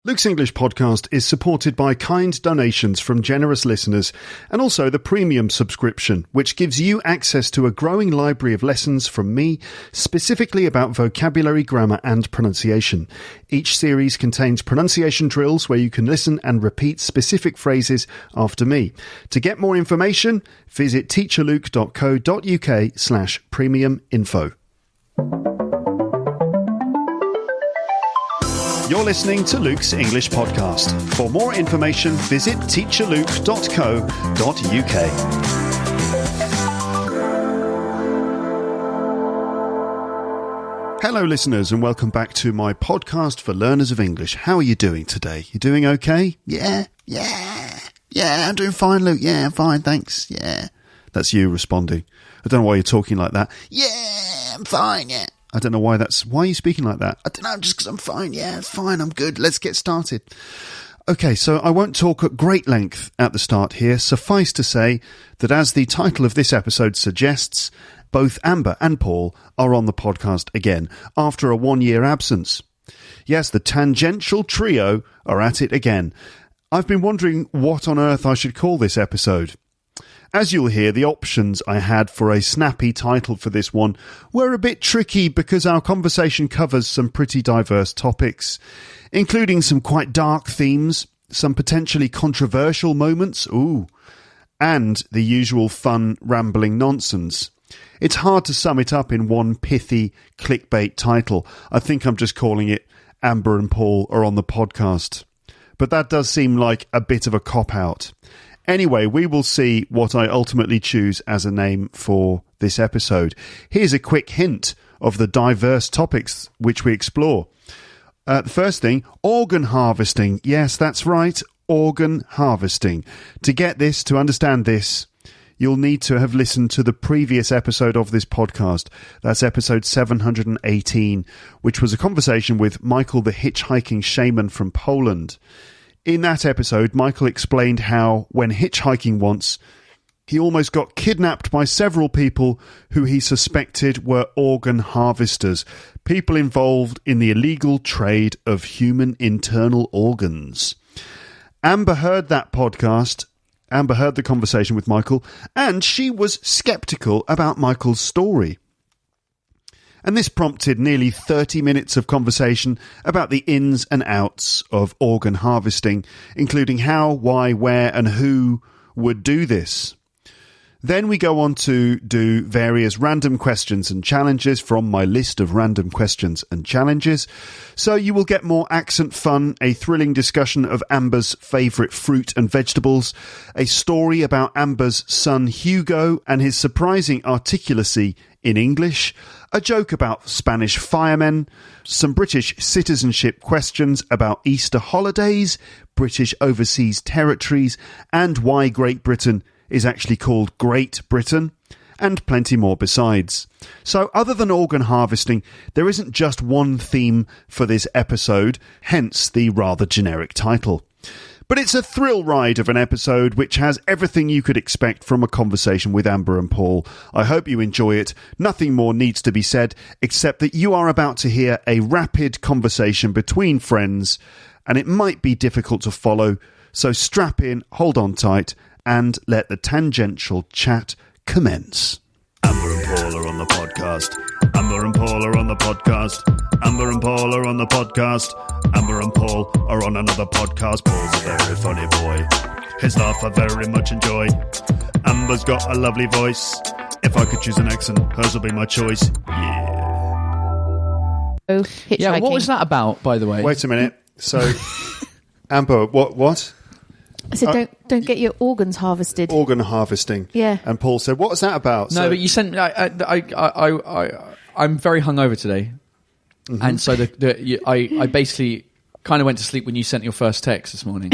Luke's English podcast is supported by kind donations from generous listeners and also the premium subscription, which gives you access to a growing library of lessons from me, specifically about vocabulary, grammar and pronunciation. Each series contains pronunciation drills where you can listen and repeat specific phrases after me. To get more information, visit teacherluke.co.uk/premium info. You're listening to Luke's English podcast. For more information, visit teacherluke.co.uk. Hello, listeners, and welcome back to my podcast for learners of English. How are you doing today? You doing okay? Yeah, I'm doing fine, Luke. Yeah, I'm fine, thanks. Yeah. That's you responding. I don't know why you're talking like that. Yeah, I'm fine, yeah. I don't know why are you speaking like that? I don't know, just because I'm fine. Yeah, it's fine, I'm good. Let's get started. Okay, so I won't talk at great length at the start here. Suffice to say that as the title of this episode suggests, both Amber and Paul are on the podcast again after a 1-year absence. Yes, the tangential trio are at it again. I've been wondering what on earth I should call this episode. As you'll hear, the options I had for a snappy title for this one were a bit tricky because our conversation covers some pretty diverse topics, including some quite dark themes, some potentially controversial moments, and the usual fun, rambling nonsense. It's hard to sum it up in one pithy clickbait title. I think I'm just calling it Amber and Paul are on the podcast. But that does seem like a bit of a cop-out. Anyway, we will see what I ultimately choose as a name for this episode. Here's a quick hint of the diverse topics which we explore. The first thing, organ harvesting. Yes, that's right, organ harvesting. To understand this, you'll need to have listened to the previous episode of this podcast. That's episode 718, which was a conversation with Michael the Hitchhiking Shaman from Poland. In that episode, Michael explained how, when hitchhiking once, he almost got kidnapped by several people who he suspected were organ harvesters, people involved in the illegal trade of human internal organs. Amber heard that podcast. Amber heard the conversation with Michael, and she was sceptical about Michael's story. And this prompted nearly 30 minutes of conversation about the ins and outs of organ harvesting, including how, why, where, and who would do this. Then we go on to do various random questions and challenges from my list of random questions and challenges. So you will get more accent fun, a thrilling discussion of Amber's favourite fruit and vegetables, a story about Amber's son Hugo and his surprising articulacy in English, a joke about Spanish firemen, some British citizenship questions about Easter holidays, British overseas territories, and why Great Britain is actually called Great Britain, and plenty more besides. So other than organ harvesting, there isn't just one theme for this episode, hence the rather generic title. But it's a thrill ride of an episode which has everything you could expect from a conversation with Amber and Paul. I hope you enjoy it. Nothing more needs to be said, except that you are about to hear a rapid conversation between friends, and it might be difficult to follow, so strap in, hold on tight, and let the tangential chat commence. Amber and Paul are on the podcast. Amber and Paul are on the podcast. Amber and Paul are on the podcast. Amber and Paul are on another podcast. Paul's a very funny boy. His laugh I very much enjoy. Amber's got a lovely voice. If I could choose an accent, hers will be my choice. Yeah. Oh, yeah, what was that about, by the way? Wait a minute. So, Amber, what? I said, don't get your organs harvested. Organ harvesting. Yeah. And Paul said, what was that about? No, but you sent... I'm very hungover today. Mm-hmm. And so I basically kind of went to sleep when you sent your first text this morning.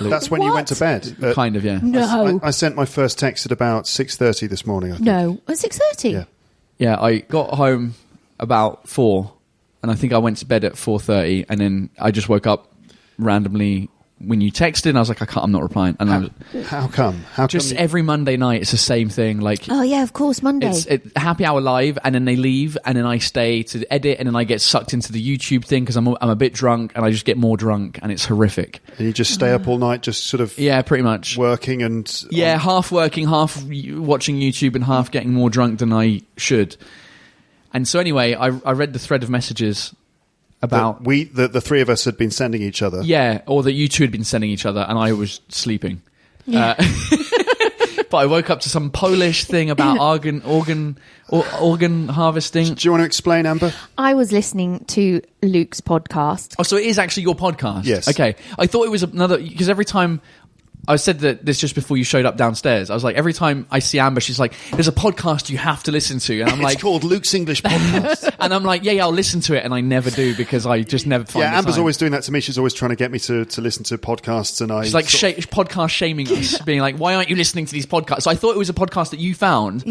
That's when you went to bed? Kind of, yeah. No. I sent my first text at about 6:30 this morning, I think. No. At 6:30? Yeah. Yeah, I got home about 4, and I think I went to bed at 4:30, and then I just woke up randomly when you texted, and I was like, I'm not replying. And how come? Every Monday night, it's the same thing. Like, oh yeah, of course, Monday. It's happy hour live, and then they leave, and then I stay to edit, and then I get sucked into the YouTube thing because I'm a bit drunk, and I just get more drunk, and it's horrific. And you just stay up all night, just sort of pretty much working and half working, half watching YouTube, and half getting more drunk than I should. And so anyway, I read the thread of messages about the three of us had been sending each other. Yeah, or that you two had been sending each other, and I was sleeping. Yeah. But I woke up to some Polish thing about organ harvesting. Do you want to explain, Amber? I was listening to Luke's podcast. Oh, so it is actually your podcast? Yes. Okay. I thought it was another, because every time I said that this just before you showed up downstairs. I was like, every time I see Amber, she's like, there's a podcast you have to listen to. And I'm like, it's called Luke's English Podcast. And I'm like, yeah, I'll listen to it. And I never do because I just never find the Amber's time. always doing that to me. She's always trying to get me to listen to podcasts. And she's like podcast shaming us, being like, why aren't you listening to these podcasts? So I thought it was a podcast that you found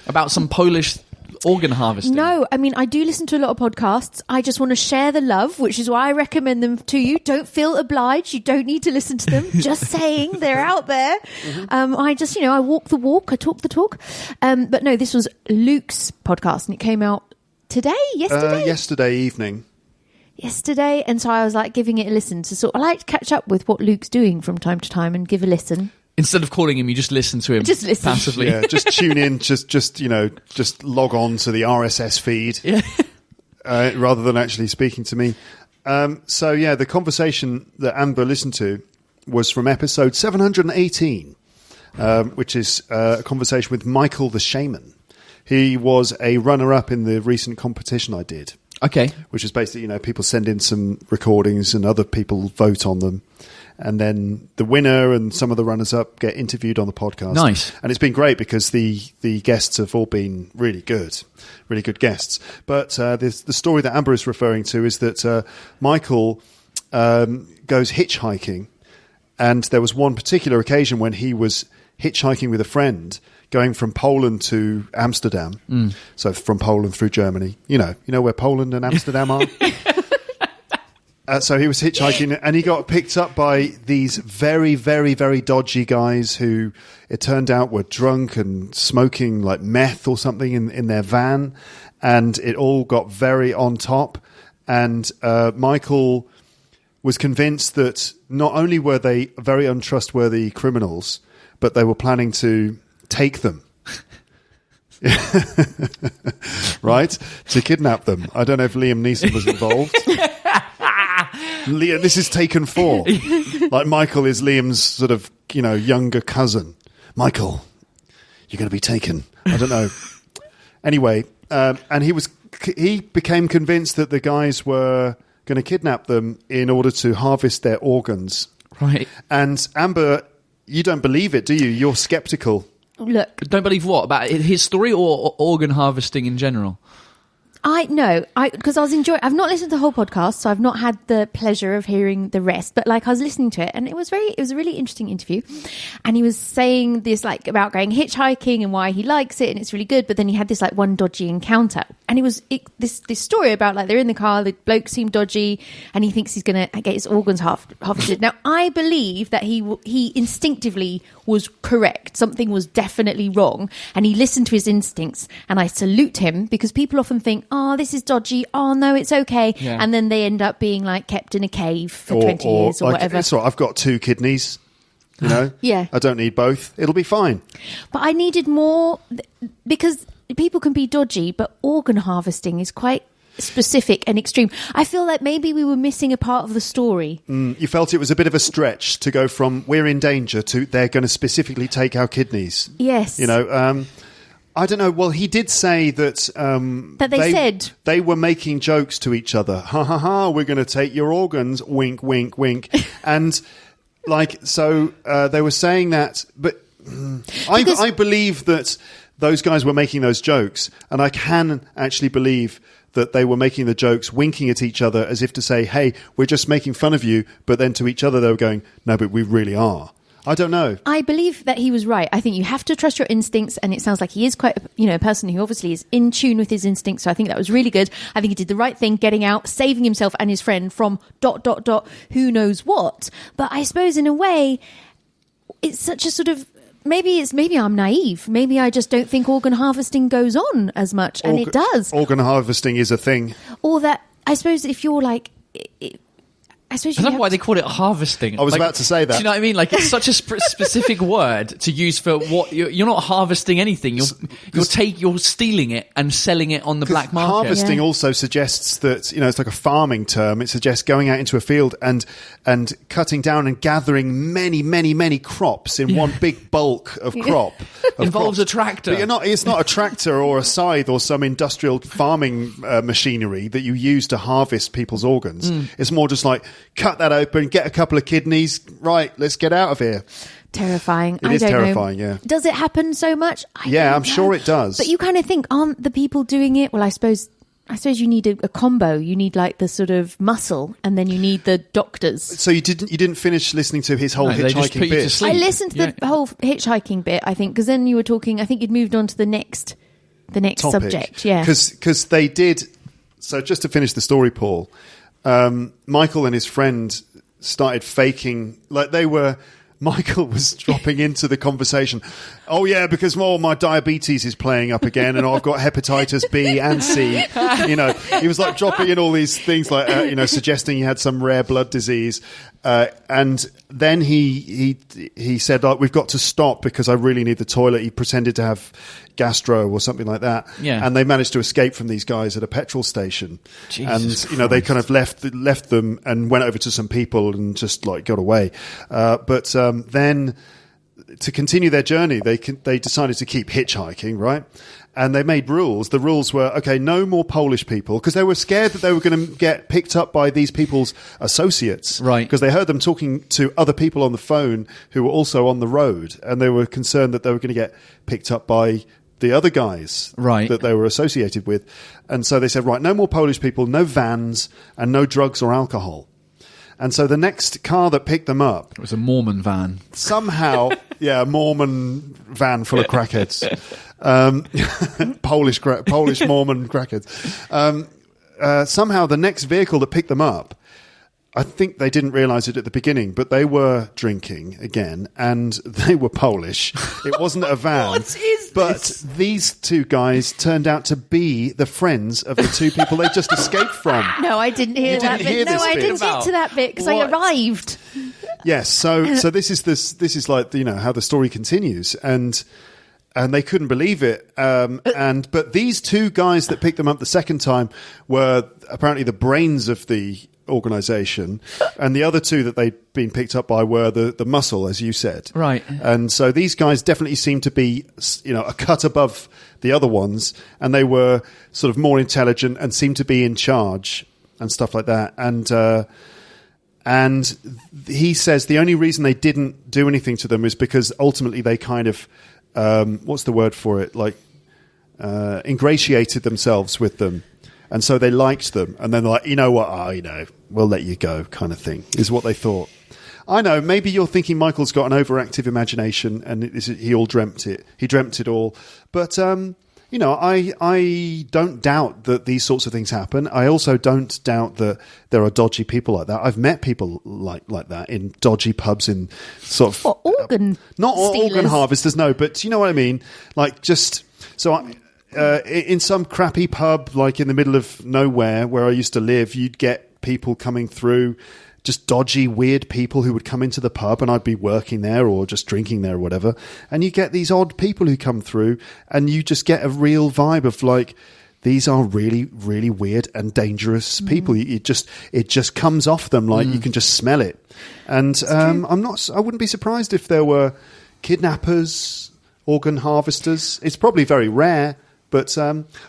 about some Polish organ harvesting. No, I mean, I do listen to a lot of podcasts. I just want to share the love, which is why I recommend them to you. Don't feel obliged. You don't need to listen to them. Just saying, they're out there. Mm-hmm. I just, I walk the walk. I talk the talk. But no, this was Luke's podcast, and it came out yesterday evening. Yesterday, and so I was like giving it a listen to I like to catch up with what Luke's doing from time to time and give a listen. Instead of calling him, you just listen to him passively. Yeah, just tune in, just log on to the RSS feed rather than actually speaking to me. The conversation that Amber listened to was from episode 718, which is a conversation with Michael the Shaman. He was a runner-up in the recent competition I did. Okay. Which is basically, people send in some recordings and other people vote on them. And then the winner and some of the runners-up get interviewed on the podcast. Nice. And it's been great because the guests have all been really good guests. But the story that Amber is referring to is that Michael goes hitchhiking. And there was one particular occasion when he was hitchhiking with a friend going from Poland to Amsterdam. So from Poland through Germany. You know where Poland and Amsterdam are? So he was hitchhiking, and he got picked up by these very, very, very dodgy guys who it turned out were drunk and smoking like meth or something in their van, and it all got very on top. And Michael was convinced that not only were they very untrustworthy criminals, but they were planning to take them. Right? To kidnap them. I don't know if Liam Neeson was involved. This is Taken 4. Like Michael is Liam's sort of, younger cousin. Michael, you're going to be taken. I don't know. Anyway, and he became convinced that the guys were going to kidnap them in order to harvest their organs. Right. And Amber, you don't believe it, do you? You're skeptical. Look, don't believe what? About his story or organ harvesting in general? Because I was enjoying. I've not listened to the whole podcast, so I've not had the pleasure of hearing the rest. But I was listening to it, and it was a really interesting interview. And he was saying this about going hitchhiking and why he likes it, and it's really good. But then he had this one dodgy encounter, and it was this story about they're in the car, the bloke seemed dodgy, and he thinks he's going to get his organs harvested. Now I believe that he instinctively was correct. Something was definitely wrong, and he listened to his instincts. And I salute him, because people often think, oh, this is dodgy. Oh, no, it's okay. Yeah. And then they end up being kept in a cave for 20 years or whatever. So I've got 2 kidneys, Yeah. I don't need both. It'll be fine. But I needed more, because people can be dodgy, but organ harvesting is quite specific and extreme. I feel like maybe we were missing a part of the story. You felt it was a bit of a stretch to go from we're in danger to they're going to specifically take our kidneys. Yes. I don't know. Well, he did say that they said they were making jokes to each other. Ha ha ha! We're going to take your organs. Wink, wink, wink. And they were saying that. But I believe that those guys were making those jokes, and I can actually believe that they were making the jokes, winking at each other as if to say, "Hey, we're just making fun of you." But then to each other, they were going, "No, but we really are." I don't know. I believe that he was right. I think you have to trust your instincts, and it sounds like he is quite, a person who obviously is in tune with his instincts. So I think that was really good. I think he did the right thing, getting out, saving himself and his friend from ... who knows what. But I suppose in a way, it's such a sort of, maybe I'm naive. Maybe I just don't think organ harvesting goes on as much, and it does. Organ harvesting is a thing. Or that, I suppose if you're like... I don't know why they call it harvesting. I was about to say that. Do you know what I mean? Like, it's such a specific word to use for what you're not harvesting anything. You're stealing it and selling it on the black market. Harvesting also suggests that it's like a farming term. It suggests going out into a field and cutting down and gathering many, many, many crops in one big bulk of crop. Involves a tractor. But it's not a tractor or a scythe or some industrial farming machinery that you use to harvest people's organs. It's more just like, cut that open, get a couple of kidneys, right, let's get out of here. Terrifying. It is terrifying, yeah. Does it happen so much? I'm sure it does. But you kind of think, aren't the people doing it? Well, I suppose you need a combo. You need like the sort of muscle, and then you need the doctors. So you didn't finish listening to his whole hitchhiking bit? I listened to the whole hitchhiking bit, I think, because then you were talking, I think you'd moved on to the next topic. subject. Yeah. Because they did... So just to finish the story, Paul... Michael and his friend started faking, like Michael was dropping into the conversation. Oh yeah, because my diabetes is playing up again, and I've got hepatitis B and C. He was like dropping in all these things, like suggesting he had some rare blood disease. And then he said, like, we've got to stop because I really need the toilet. He pretended to have gastro or something like that. Yeah. And they managed to escape from these guys at a petrol station. Jesus and they kind of left them and went over to some people and just like got away. But then to continue their journey, they decided to keep hitchhiking, right? And they made rules. The rules were, okay, no more Polish people, because they were scared that they were going to get picked up by these people's associates. Right. Because they heard them talking to other people on the phone who were also on the road, and they were concerned that they were going to get picked up by the other guys that they were associated with. And so they said, right, no more Polish people, no vans, and no drugs or alcohol. And so the next car that picked them up... It was a Mormon van. Somehow, a Mormon van full of crackheads. Polish Mormon crackheads. Somehow the next vehicle that picked them up, I think they didn't realise it at the beginning, but they were drinking again, and they were Polish. It wasn't a van. What is but this? These two guys turned out to be the friends of the two people they just escaped from. No, I didn't hear that bit. No, I didn't get to that bit because I arrived. Yes, so this is like, how the story continues, and they couldn't believe it. But these two guys that picked them up the second time were apparently the brains of the organisation, and the other two that they'd been picked up by were the muscle, as you said. Right. And so these guys definitely seemed to be, a cut above the other ones, and they were sort of more intelligent and seemed to be in charge and stuff like that. And he says the only reason they didn't do anything to them is because ultimately they kind of, what's the word for it? Like, ingratiated themselves with them. And so they liked them. And then they're like, you know what? We'll let you go, kind of thing, is what they thought. I know, maybe you're thinking Michael's got an overactive imagination and he all dreamt it. He dreamt it all. But, I don't doubt that these sorts of things happen. I also don't doubt that there are dodgy people like that. I've met people like that in dodgy pubs in sort of... Or organ not stealers. Organ harvesters, no, but you know what I mean? Like, just... So in some crappy pub, like in the middle of nowhere where I used to live, you'd get people coming through, just dodgy, weird people who would come into the pub, and I'd be working there or just drinking there or whatever. And you get these odd people who come through, and you just get a real vibe of like, these are really, really weird and dangerous people. It just comes off them, like you can just smell it. And I wouldn't be surprised if there were kidnappers, organ harvesters. It's probably very rare. But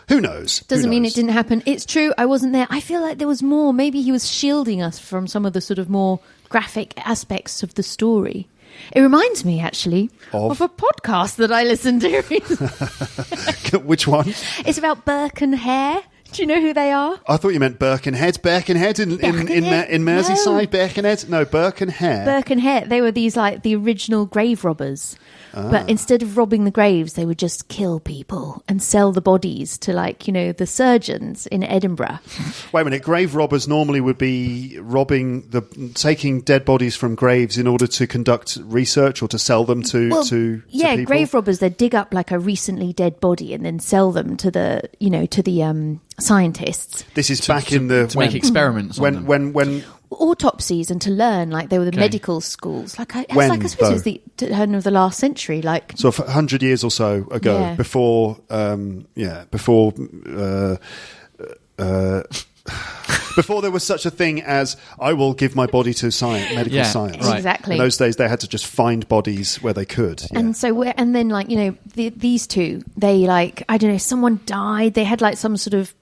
who knows? Doesn't mean it didn't happen. It's true. I wasn't there. I feel like there was more. Maybe he was shielding us from some of the sort of more graphic aspects of the story. It reminds me, actually, of a podcast that I listened to. Which one? It's about Burke and Hare. Do you know who they are? I thought you meant Birkenhead. Birkenhead in Merseyside. No. Birkenhead. No, Birkenhead. Birkenhead. They were these like the original grave robbers. But instead of robbing the graves, they would just kill people and sell the bodies to, like, you know, the surgeons in Edinburgh. Wait a minute. Grave robbers normally would be taking dead bodies from graves in order to conduct research or to sell them to people? Grave robbers, they'd dig up like a recently dead body and then sell them to the scientists. This is back in the... To make experiments on them. When autopsies and to learn, like they were the medical schools. Like I suppose it was the turn of the last century, like sort of 100 years or so ago, before there was such a thing as I will give my body to medical science. Right. Exactly. In those days, they had to just find bodies where they could. Yeah. And then like, you know, these two, they like, I don't know, someone died. They had like some sort of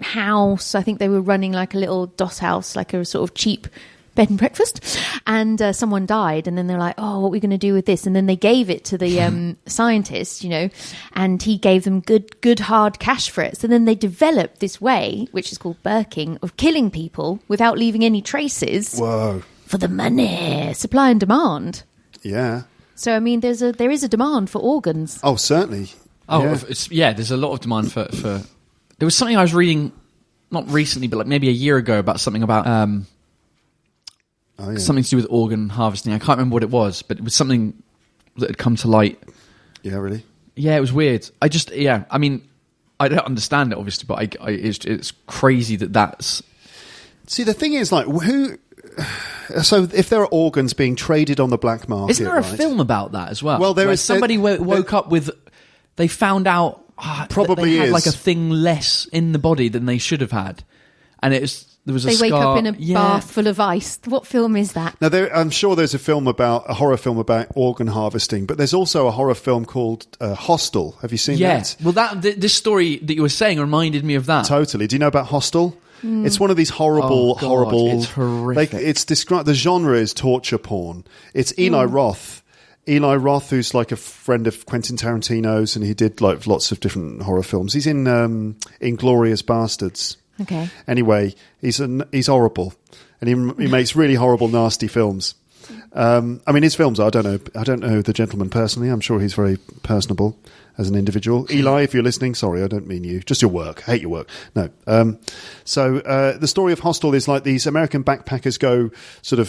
house. I think they were running like a little doss house, like a sort of cheap bed and breakfast, and someone died, and then they're like, oh, what are we going to do with this? And then they gave it to the scientist, you know, and he gave them good hard cash for it. So then they developed this way, which is called Birking, of killing people without leaving any traces. Whoa. For the money. Supply and demand. Yeah. So I mean, there is a demand for organs. Oh, certainly. There's a lot of demand for there was something I was reading, not recently, but like maybe a year ago, about something about something to do with organ harvesting. I can't remember what it was, but it was something that had come to light. Yeah, really? Yeah, it was weird. I mean, I don't understand it, obviously, but it's crazy that's... See, the thing is, like, so if there are organs being traded on the black market... Isn't there a film about that as well? Well, there is... Somebody woke up with... They found out... Probably they had is. like a thing less in the body than they should have had, and there was a They wake scar. up in a bath full of ice. What film is that? Now, I'm sure there's a horror film about organ harvesting, but there's also a horror film called Hostel. Have you seen that? Well, this story that you were saying reminded me of that. Totally. Do you know about Hostel? It's one of these horrible. It's horrific. It's described. The genre is torture porn. It's Eli Roth. Eli Roth, who's like a friend of Quentin Tarantino's, and he did like lots of different horror films. He's in Inglourious Bastards. Okay. Anyway, he's horrible, and he makes really horrible, nasty films. I mean, his films. I don't know the gentleman personally. I'm sure he's very personable as an individual. Eli, if you're listening, sorry, I don't mean you. Just your work. I hate your work. No. So the story of Hostel is like these American backpackers go sort of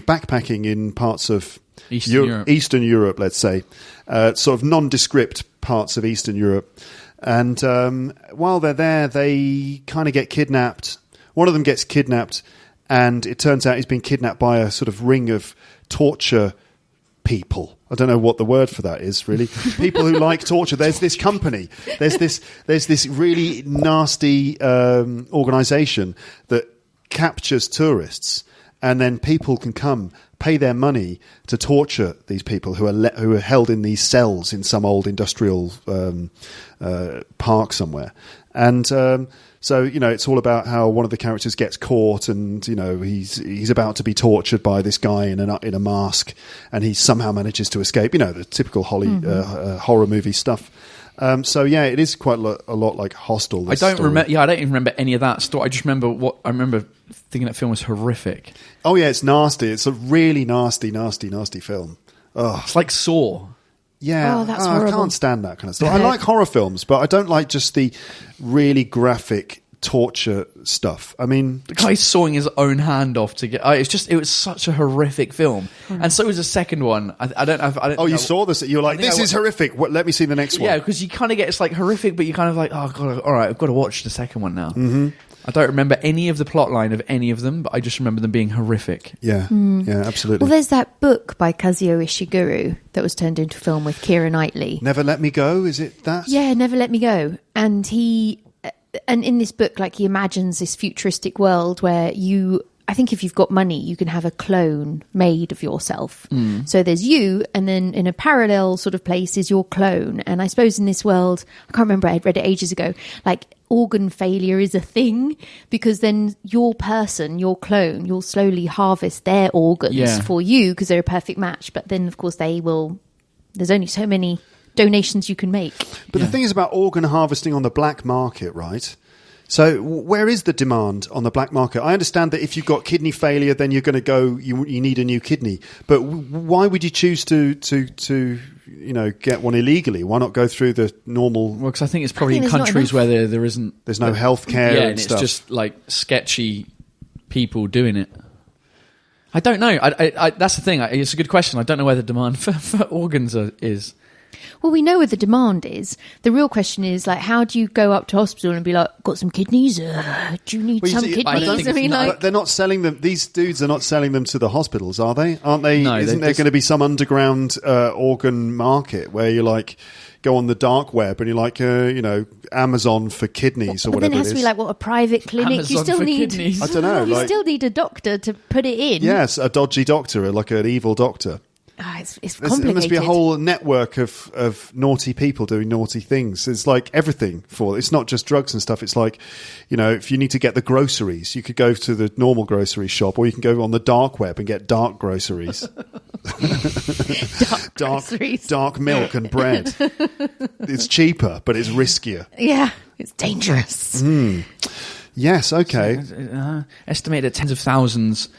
backpacking in parts of Eastern Europe, let's say, sort of nondescript parts of Eastern Europe. And while they're there, they kind of get kidnapped. One of them gets kidnapped, and it turns out he's been kidnapped by a sort of ring of torture people. I don't know what the word for that is, really. People who like torture. There's this company. There's this really nasty organisation that captures tourists, and then people can come, pay their money to torture these people who are held in these cells in some old industrial park somewhere. And so, you know, it's all about how one of the characters gets caught, and you know he's about to be tortured by this guy in a mask, and he somehow manages to escape. You know, the typical horror movie stuff. So yeah, it is quite a lot like Hostel. I don't remember. Yeah, I don't even remember any of that story. I just remember thinking that film was horrific. Oh yeah, it's nasty. It's a really nasty film. Ugh. It's like Saw. Yeah, oh, that's horrible. I can't stand that kind of stuff. I like horror films, but I don't like just the really graphic torture stuff. I mean, the guy sawing his own hand off to get. It was such a horrific film, and so was the second one. I don't. Oh, you saw this? You were like, this is horrific. Let me see the next one. Yeah, because you kind of get it's like horrific, but you kind of like, oh god, all right, I've got to watch the second one now. Mm-hmm. I don't remember any of the plot line of any of them, but I just remember them being horrific. Yeah, yeah, absolutely. Well, there's that book by Kazuo Ishiguro that was turned into film with Keira Knightley. Never Let Me Go, is it that? Yeah, Never Let Me Go. And in this book, like, he imagines this futuristic world where I think if you've got money, you can have a clone made of yourself. So there's you, and then in a parallel sort of place is your clone. And I suppose in this world, I can't remember, I read it ages ago, like organ failure is a thing, because then your person, your clone, you'll slowly harvest their organs for you because they're a perfect match. But then, of course, there's only so many donations you can make. But the thing is about organ harvesting on the black market, right? So where is the demand on the black market? I understand that if you've got kidney failure, then you're going to go, you need a new kidney. But why would you choose to get one illegally? Why not go through the normal... Well, because I think it's probably in countries where there isn't... There's no healthcare and it's stuff. just like sketchy people doing it. I don't know. I that's the thing. It's a good question. I don't know where the demand for organs is. Well, we know where the demand is. The real question is, like, how do you go up to hospital and be like, got some kidneys? Do you need some kidneys? But they're not selling them. These dudes are not selling them to the hospitals, are they? Aren't they? No, isn't there going to be some underground organ market where you like go on the dark web and you're like, Amazon for kidneys or whatever it is? But then it has to be like, a private clinic? Amazon you still need kidneys. I don't know. You still need a doctor to put it in. Yes, a dodgy doctor, like an evil doctor. It's complicated. There must be a whole network of naughty people doing naughty things. It's like everything it's not just drugs and stuff. It's like, if you need to get the groceries, you could go to the normal grocery shop, or you can go on the dark web and get dark groceries. dark milk and bread. It's cheaper, but it's riskier. Yeah, it's dangerous. Yes, okay. Estimated tens of thousands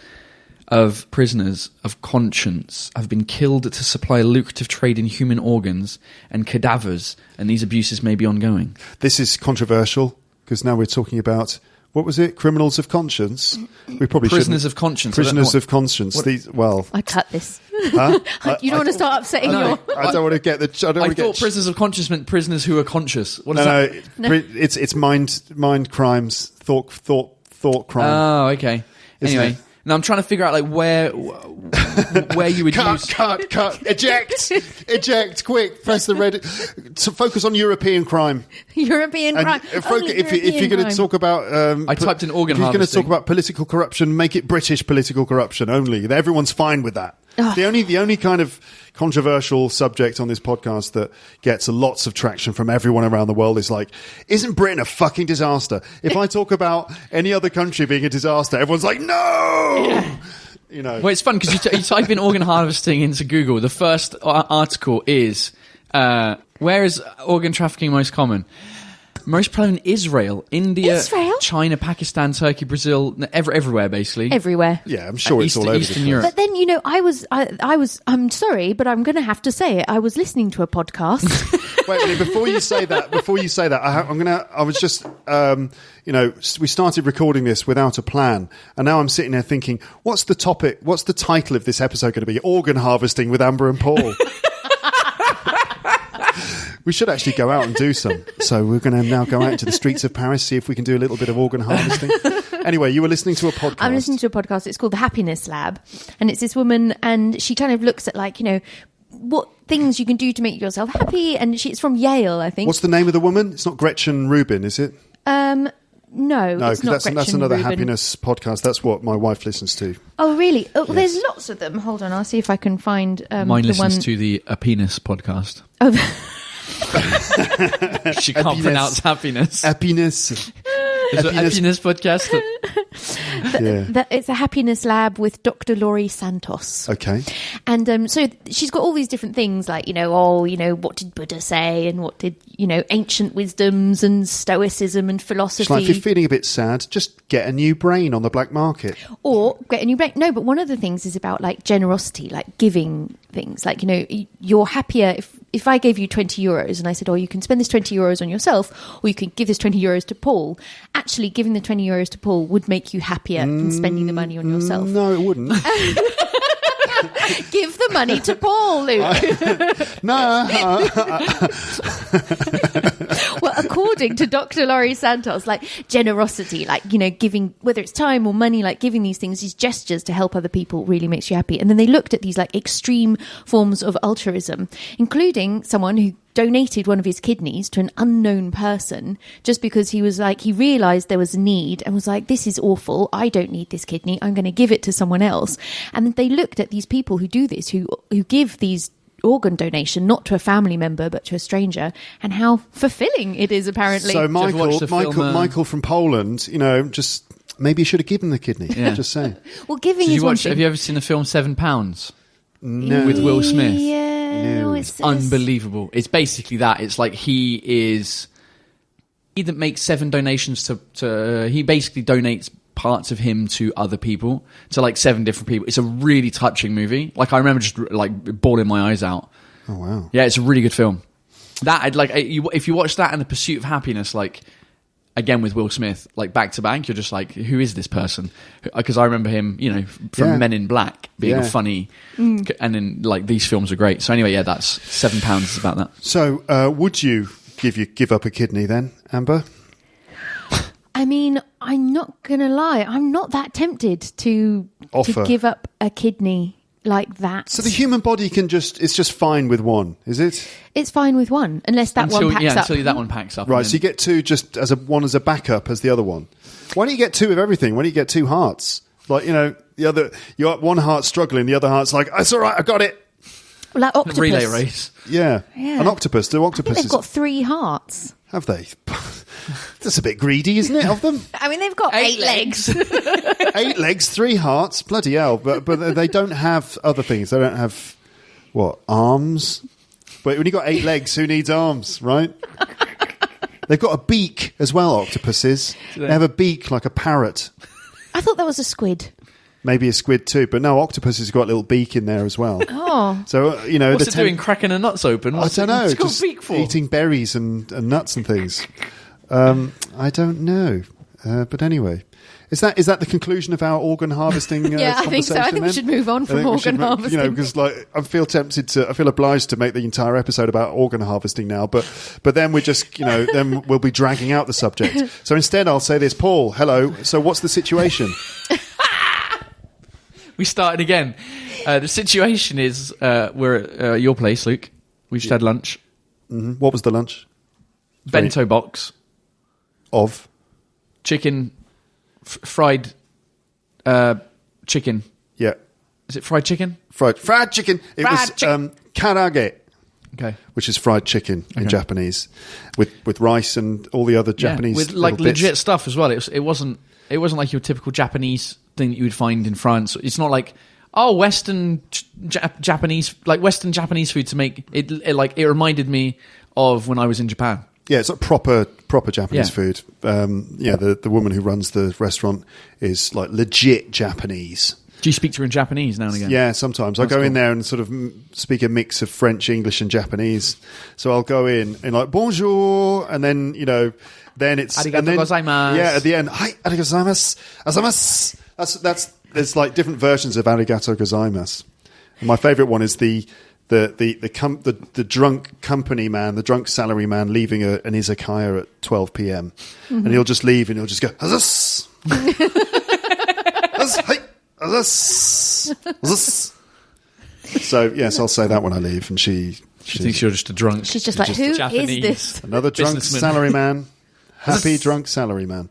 of prisoners of conscience have been killed to supply a lucrative trade in human organs and cadavers, and these abuses may be ongoing. This is controversial because now we're talking about, what was it? Criminals of conscience? We probably Prisoners of conscience. Prisoners of conscience. I cut this. Huh? You don't want to start upsetting your... I don't want to get the... I thought prisoners of conscience meant prisoners who are conscious. What is that? No. It's mind crimes, thought crime. Oh, okay. Anyway... Now I'm trying to figure out where you would use... Cut, eject, quick, press the red... To focus on European crime. European crime. If you're going to talk about... I typed in organ harvesting. If you're going to talk about political corruption, make it British political corruption only. Everyone's fine with that. Oh. The only kind of controversial subject on this podcast that gets lots of traction from everyone around the world is like, isn't Britain a fucking disaster? If I talk about any other country being a disaster, everyone's like, no! Yeah. Well, it's fun because you type in organ harvesting into Google. The first article is, where is organ trafficking most common? Most prevalent in Israel, India, China, Pakistan, Turkey, Brazil, everywhere basically. Everywhere. Yeah, I'm sure it's all over Eastern Europe. But then, I'm sorry, but I'm going to have to say it. I was listening to a podcast. Wait a minute, before you say that, I was just, we started recording this without a plan, and now I'm sitting there thinking, what's the title of this episode going to be? Organ harvesting with Amber and Paul. We should actually go out and do some. So we're going to now go out into the streets of Paris, see if we can do a little bit of organ harvesting. Anyway, you were listening to a podcast. I'm listening to a podcast. It's called The Happiness Lab. And it's this woman, and she kind of looks at what things you can do to make yourself happy. And it's from Yale, I think. What's the name of the woman? It's not Gretchen Rubin, is it? No, it's not that's another Rubin. happiness podcast. That's what my wife listens to. Oh, really? Oh, yes. There's lots of them. Hold on, I'll see if I can find Mine listens to the A Penis podcast. Oh, she can't pronounce happiness. Happiness. Is it Happiness podcast? It's a happiness lab with Dr. Laurie Santos. Okay. And so she's got all these different things like, what did Buddha say, and what did, ancient wisdoms and stoicism and philosophy. It's like, if you're feeling a bit sad, just get a new brain on the black market. Or get a new brain. No, but one of the things is about generosity, giving things. You're happier if I gave you 20 euros and I said, you can spend this 20 euros on yourself, or you can give this 20 euros to Paul. Actually, giving the 20 euros to Paul would make you happier than spending the money on yourself. No, it wouldn't. Give the money to Paul, Luke. No. Well, according to Dr. Laurie Santos, generosity, giving, whether it's time or money, giving these things, these gestures to help other people really makes you happy. And then they looked at these extreme forms of altruism, including someone who donated one of his kidneys to an unknown person just because he was he realized there was a need and was like, this is awful. I don't need this kidney. I'm going to give it to someone else. And they looked at these people who do this, who give these organ donation, not to a family member, but to a stranger, and how fulfilling it is, apparently. So Michael from Poland, just maybe you should have given the kidney. Yeah. Just saying. Well, giving is one thing. Have you ever seen the film £7? No. With Will Smith? Yeah. No. It's unbelievable. It's basically that. It's he is that makes 7 donations to he basically donates parts of him to other people, to like 7 different people. It's a really touching movie. Like, I remember just like bawling my eyes out. Oh wow. Yeah, it's a really good film. That if you watch that and The Pursuit of Happiness, like again with Will Smith, like back to back, you're just like, who is this person? Because I remember him, from Men in Black being funny, and then like these films are great. So anyway, yeah, that's £7 is about that. So would you give up a kidney then, Amber? I mean, I'm not gonna lie, I'm not that tempted to give up a kidney like that. So the human body it's just fine with one, is it? It's fine with one, unless that one packs up. Until that one packs up. Right, so you get 2 just as one as a backup as the other one. Why don't you get 2 of everything? Why don't you get 2 hearts? Like, the other, you got one heart struggling, the other heart's like, it's all right, I got it. Like octopus. Relay race. Yeah. An octopus. Do octopuses? They've got 3 hearts. Have they? That's a bit greedy, isn't it, of them? I mean, they've got 8 legs. 8 legs, 3 hearts. Bloody hell. But they don't have other things. They don't have, arms? But when you've got 8 legs, who needs arms, right? They've got a beak as well, octopuses. They have a beak like a parrot. I thought that was a squid. Maybe a squid too, but no, octopus has got a little beak in there as well. Oh. So, what's it doing cracking the nuts open? I don't know. What's it got just a beak for? Eating berries and nuts and things. I don't know. But anyway, is that the conclusion of our organ harvesting yeah, I think so. I think we should move on from organ harvesting. Because I feel obliged to make the entire episode about organ harvesting now, but then we're just, then we'll be dragging out the subject. So instead I'll say this. Paul, hello. So what's the situation? We started again. The situation is we're at your place, Luke. We just had lunch. Mm-hmm. What was the lunch? Bento box. Of? Chicken. Fried chicken. Yeah. Is it fried chicken? Fried chicken. It was karage. Okay. Which is fried chicken in Japanese, with rice and all the other Japanese with like little bits. legit stuff as well. It wasn't like your typical Japanese thing that you would find in France. It's not like Western Japanese, like Western Japanese food to make it. It reminded me of when I was in Japan. Yeah, it's like proper Japanese food. The woman who runs the restaurant is like legit Japanese. Do you speak to her in Japanese now and again? Yeah, sometimes. I go in there and sort of speak a mix of French, English and Japanese. So I'll go in and like, bonjour, and then, then it's... Arigato gozaimasu. Yeah, at the end, hi, arigato gozaimasu. That's there's like different versions of arigato gozaimasu. And my favourite one is the drunk company man, the drunk salary man leaving an izakaya at 12 p.m. Mm-hmm. And he'll just leave and he'll just go, azas. So yes, I'll say that when I leave, and she thinks you're just a drunk. She's just like, who is this? Another drunk salary man, happy drunk salary man.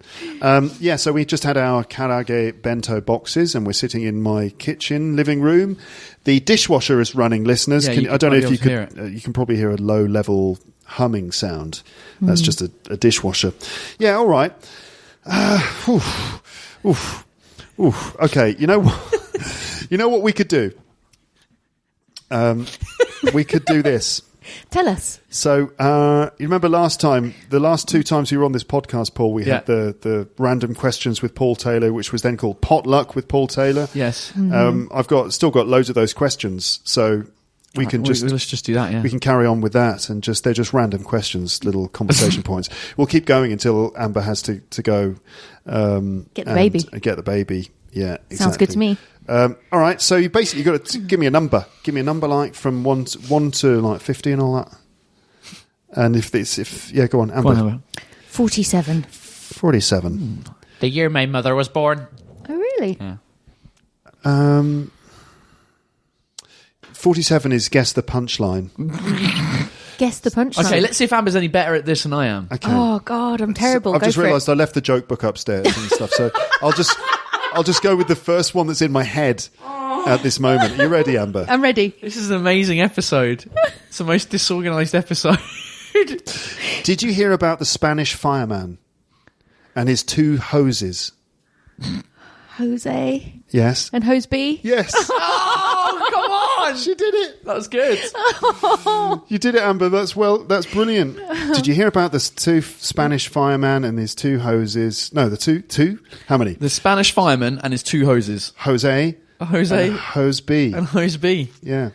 So we just had our karage bento boxes, and we're sitting in my kitchen living room. The dishwasher is running. Listeners, Yeah, I don't know if you could. You can probably hear a low level humming sound. That's just a dishwasher. Yeah, all right. Okay, you know what we could do? We could do this. Tell us. So, you remember the last 2 times you were on this podcast, Paul, we had the random questions with Paul Taylor, which was then called Potluck with Paul Taylor. Yes. Mm-hmm. I've still got loads of those questions, so we can let's just do that. Yeah, we can carry on with that, and they're just random questions, little conversation points. We'll keep going until Amber has to go get the baby. Get the baby. Yeah, exactly. Sounds good to me. All right, so you basically got to give me a number. Give me a number like from 1 to like 50 and all that. And go on, Amber. 47. 47. The year my mother was born. Oh, really? Yeah. 47 is guess the punchline. Guess the punchline. Okay, let's see if Amber's any better at this than I am. Okay. Oh God, I'm terrible. So I've just realised I left the joke book upstairs and stuff, so I'll just go with the first one that's in my head at this moment. Are you ready, Amber? I'm ready. This is an amazing episode. It's the most disorganised episode. Did you hear about the Spanish fireman and his 2 hoses? Jose. Yes. And Hose B. Yes. Oh, come on! on! She did it. That was good. You did it, Amber. That's brilliant. Did you hear about the two Spanish fireman and his two hoses? No, the two? How many? The Spanish fireman and his two hoses. Jose. And Hose B. And Hose B. Yeah.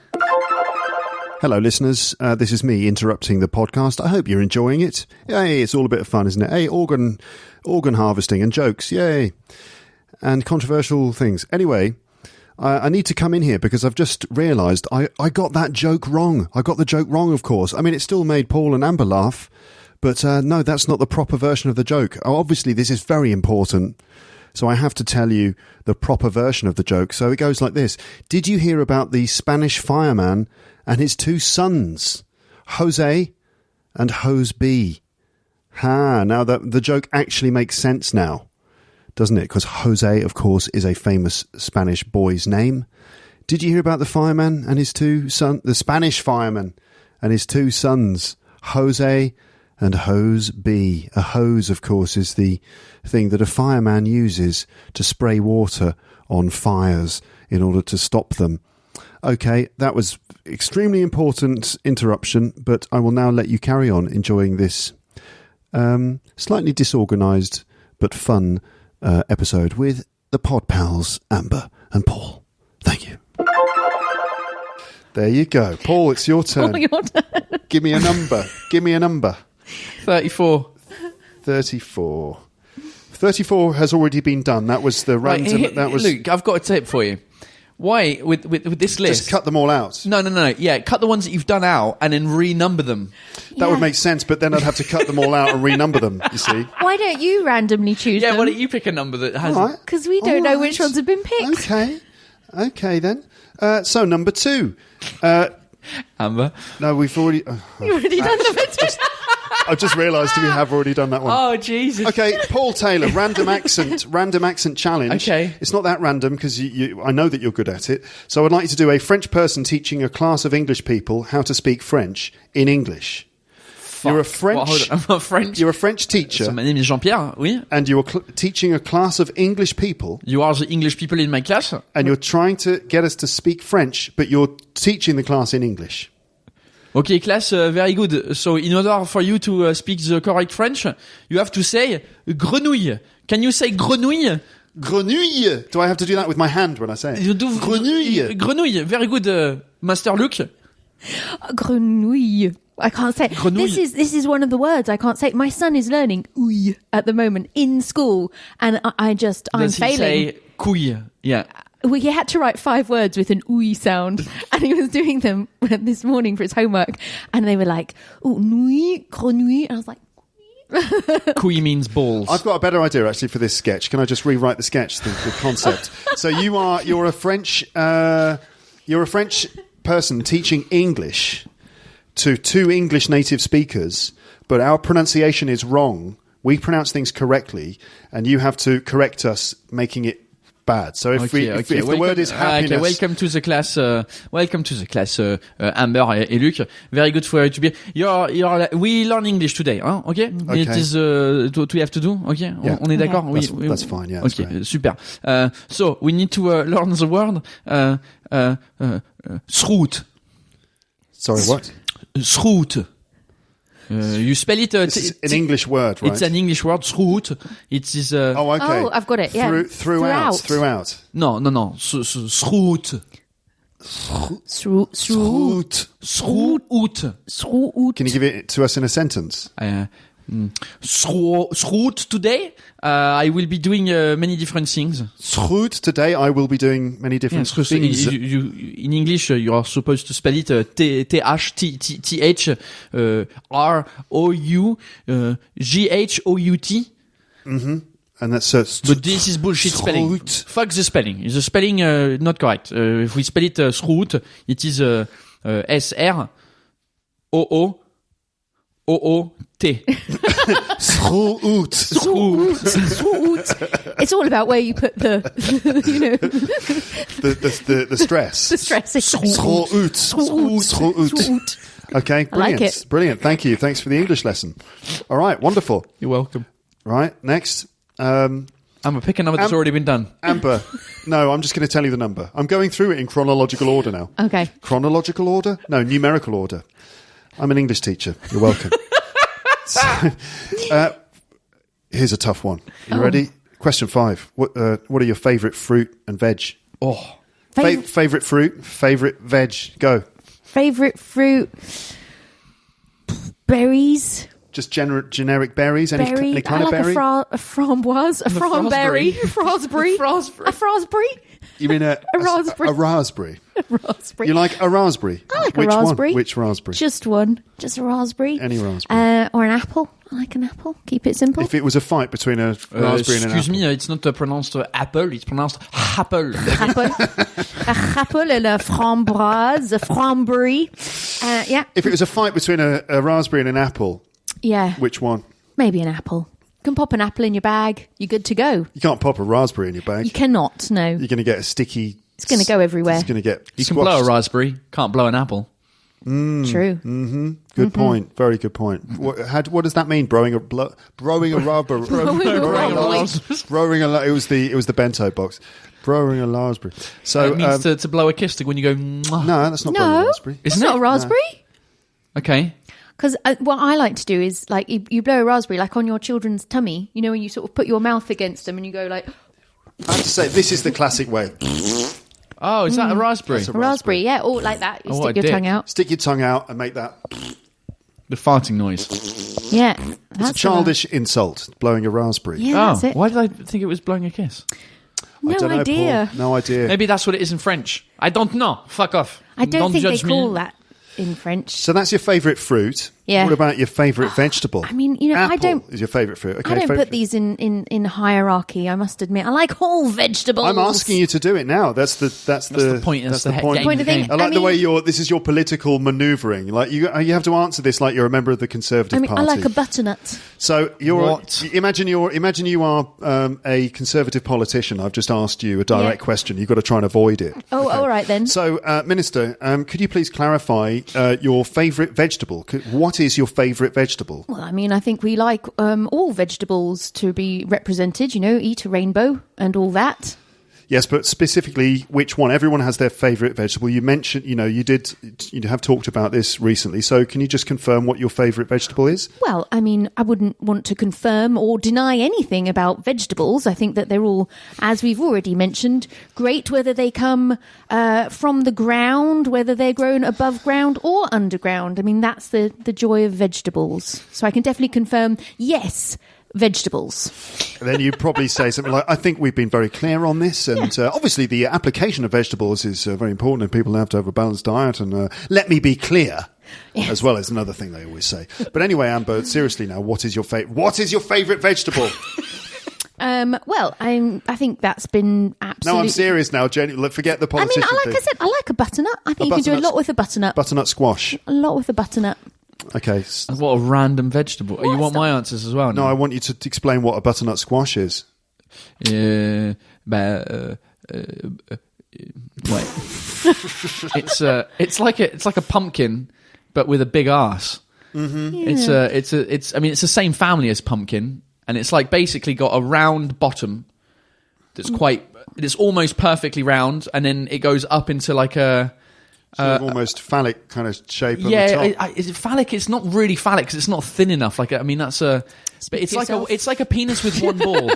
Hello, listeners. This is me interrupting the podcast. I hope you're enjoying it. Yay, it's all a bit of fun, isn't it? Hey, organ harvesting and jokes. Yay. And controversial things. Anyway, I need to come in here because I've just realised I got that joke wrong. I got the joke wrong, of course. I mean, it still made Paul and Amber laugh, but no, that's not the proper version of the joke. Obviously, this is very important. So I have to tell you the proper version of the joke. So it goes like this. Did you hear about the Spanish fireman and his two sons, Jose and Hose B? Now the joke actually makes sense now, doesn't it? Because Jose, of course, is a famous Spanish boy's name. Did you hear about the fireman and his two sons, the Spanish fireman and his two sons, Jose and Hose B? A hose, of course, is the thing that a fireman uses to spray water on fires in order to stop them. Okay, that was extremely important interruption, but I will now let you carry on enjoying this slightly disorganised but fun episode with the Pod Pals, Amber and Paul. Thank you. There you go. Paul, it's your turn. Your turn. Give me a number. 34. 34. 34 has already been done. That was the random. Right, that was. Luke, I've got a tip for you. Why, with this list... Just cut them all out. No. Yeah, cut the ones that you've done out and then renumber them. That would make sense, but then I'd have to cut them all out and renumber them, you see. Why don't you randomly choose them? Yeah, why don't you pick a number that has... Because we don't know which ones have been picked. Okay then. So, number 2. Amber? No, we've already... You've already done number 2. I've just realised we have already done that one. Oh, Jesus. Okay, Paul Taylor, random accent challenge. Okay. It's not that random because I know that you're good at it. So I'd like you to do a French person teaching a class of English people how to speak French in English. Fuck. You're a French... I'm a French... You're a French teacher. So my name is Jean-Pierre, oui. And you're teaching a class of English people. You are the English people in my class. And you're trying to get us to speak French, but you're teaching the class in English. Okay, class, very good. So in order for you to speak the correct French, you have to say grenouille. Can you say grenouille? Grenouille. Do I have to do that with my hand when I say it? You do grenouille. Grenouille. Very good, Master Luke. Grenouille. I can't say. Grenouille. This is one of the words I can't say. My son is learning ouille at the moment in school, and I'm Does failing. he say couille? Yeah. He had to write 5 words with an ouille sound, and he was doing them this morning for his homework, and they were like, "Oh, nouille, grenouille," and I was like, "Couille means balls." I've got a better idea actually for this sketch. Can I just rewrite the sketch, the concept? So you're a French person teaching English to 2 English native speakers, but our pronunciation is wrong. We pronounce things correctly, and you have to correct us, making it bad. So if the word is happiness... Okay, welcome to the class, Amber et Luc. Very good for you to be... We learn English today, huh? Okay? It is what we have to do, okay? Yeah. On est d'accord? That's fine, yeah. Okay, super. So, we need to learn the word schroot. Sorry, what? Schroot. You spell it... This is an English word, right? It's an English word, schroot. It is... okay. Oh, I've got it, yeah. Throughout. No. Schroot. Schroot. Can you give it to us in a sentence? Schroot today, I will be doing many different things. Schroot today, I will be doing many different things. In English, you are supposed to spell it T-H R-O-U-G-H-O-U-T. Mm-hmm. And that's but this is bullshit spelling. Fuck the spelling. The spelling not correct. If we spell it schroot, it is S-R-O-O-O-O-T. Schroot. It's all about where you put the the stress. The stress. Schroot. Okay, brilliant. I like it. Brilliant. Thank you. Thanks for the English lesson. All right, wonderful. You're welcome. Right, next. I'm Amber, pick a number that's already been done. Amber, no, I'm just going to tell you the number. I'm going through it in chronological order now. Okay. Chronological order? No, numerical order. I'm an English teacher. You're welcome. So, here's a tough one. You ready? Question 5. What are your favourite fruit and veg? Oh. Favourite fruit, favourite veg. Go. Favourite fruit, berries. Just generic berries? Any kind of berry? A framboise, a framberry, a raspberry. A raspberry? You mean a raspberry? A raspberry. A raspberry. You like a raspberry? I like Which a raspberry. One? Which raspberry? Just one. Just a raspberry. Any raspberry. Or an apple. I like an apple. Keep it simple. If it was a fight between a raspberry and an apple. Excuse me, it's not pronounced apple, it's pronounced apple. Apple. A apple and a framboise, a framberry. Yeah. If it was a fight between a raspberry and an apple, yeah. which one? Maybe an apple. You can pop an apple in your bag. You're good to go. You can't pop a raspberry in your bag. You cannot, no. You're going to get a sticky... It's going to go everywhere. It's going to get You can blow a raspberry, can't blow an apple. True. Mm-hmm. Good point. Very good point. What does that mean? Growing a raspberry. It was the bento box. Growing a raspberry. So it means to blow a kiss when you go. Mwah. No, that's not blowing a raspberry. It's not a raspberry. No. Okay. Because what I like to do is like you blow a raspberry like on your children's tummy. You know when you sort of put your mouth against them and you go like. I have to say this is the classic way. Oh, is that a raspberry? That's a raspberry, yeah, or like that. You stick your tongue out. Stick your tongue out and make that. The farting noise. Yeah. It's a childish insult, blowing a raspberry. Yeah, that's it. Why did I think it was blowing a kiss? No I don't idea. Know, Paul. No idea. Maybe that's what it is in French. I don't know. Fuck off. I don't think they judge call me. that in French. So that's your favourite fruit. Yeah. What about your favourite vegetable? I mean, you know, Apple is your favourite fruit. Okay, I don't put these in hierarchy. I must admit, I like all vegetables. I'm asking you to do it now. That's the point. That's the point. Point of the thing. I like the way this is your political manoeuvring. Like you have to answer this like you're a member of the Conservative Party. I like a butternut. So imagine you are a Conservative politician. I've just asked you a direct question. You've got to try and avoid it. Oh, all right then. So, Minister, could you please clarify your favourite vegetable? What is your favourite vegetable? Well, I mean, I think we like all vegetables to be represented. You know, eat a rainbow and all that. Yes, but specifically, which one? Everyone has their favourite vegetable. You mentioned, you have talked about this recently. So can you just confirm what your favourite vegetable is? Well, I mean, I wouldn't want to confirm or deny anything about vegetables. I think that they're all, as we've already mentioned, great whether they come from the ground, whether they're grown above ground or underground. I mean, that's the joy of vegetables. So I can definitely confirm, yes, vegetables. And then you probably say something like, I think we've been very clear on this, and obviously the application of vegetables is very important, and people have to have a balanced diet, and let me be clear, as well as another thing they always say. But anyway, Amber, seriously now, what is your favourite vegetable? Well, I think that's been absolutely... No, I'm serious now, Jenny. Forget the politician thing. I said, I like a butternut. I think you can do a lot with a butternut. Butternut squash. A lot with a butternut. Okay. What a random vegetable. You want my answers as well? No, I want you to explain what a butternut squash is. Wait. It's like a pumpkin, but with a big arse. Mm-hmm. Yeah. It's the same family as pumpkin, and it's like basically got a round bottom it's almost perfectly round, and then it goes up into like a sort of almost phallic kind of shape. Yeah, is it phallic? It's not really phallic because it's not thin enough. But it's like a penis with one ball.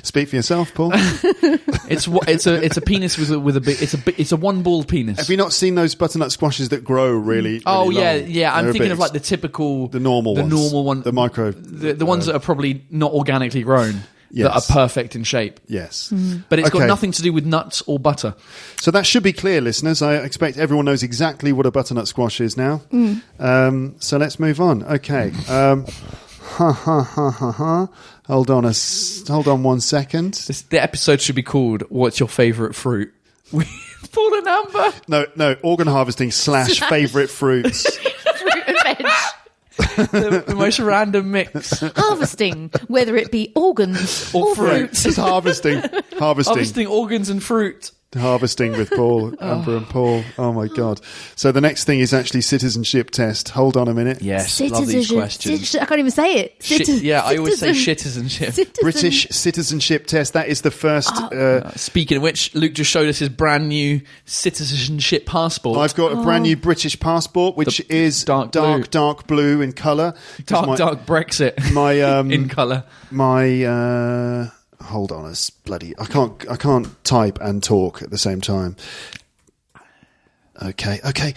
Speak for yourself, Paul. It's a penis with a big. It's a one ball penis. Have you not seen those butternut squashes that grow really? Oh really long? yeah. I'm thinking of like the normal one, the micro, the ones that are probably not organically grown. Yes. That are perfect in shape. Yes. But it's got nothing to do with nuts or butter. So that should be clear, listeners. I expect everyone knows exactly what a butternut squash is now. So let's move on. Okay. Hold on 1 second. The episode should be called "What's Your Favourite Fruit?" With Paul and Amber. No, organ harvesting / favourite fruits. Fruit and veg. The most random mix. Harvesting, whether it be organs or fruit. Just harvesting Harvesting organs and fruit. Harvesting with Paul, Amber and Paul. Oh my God. So the next thing is actually citizenship test. Hold on a minute. Yes, love these questions. I can't even say it. I always say citizenship. British citizenship test. That is the first. Speaking of which, Luke just showed us his brand new citizenship passport. I've got a brand new British passport, which is dark blue in colour. Dark Brexit. My in colour. My hold on, it's bloody. I can't type and talk at the same time. Okay.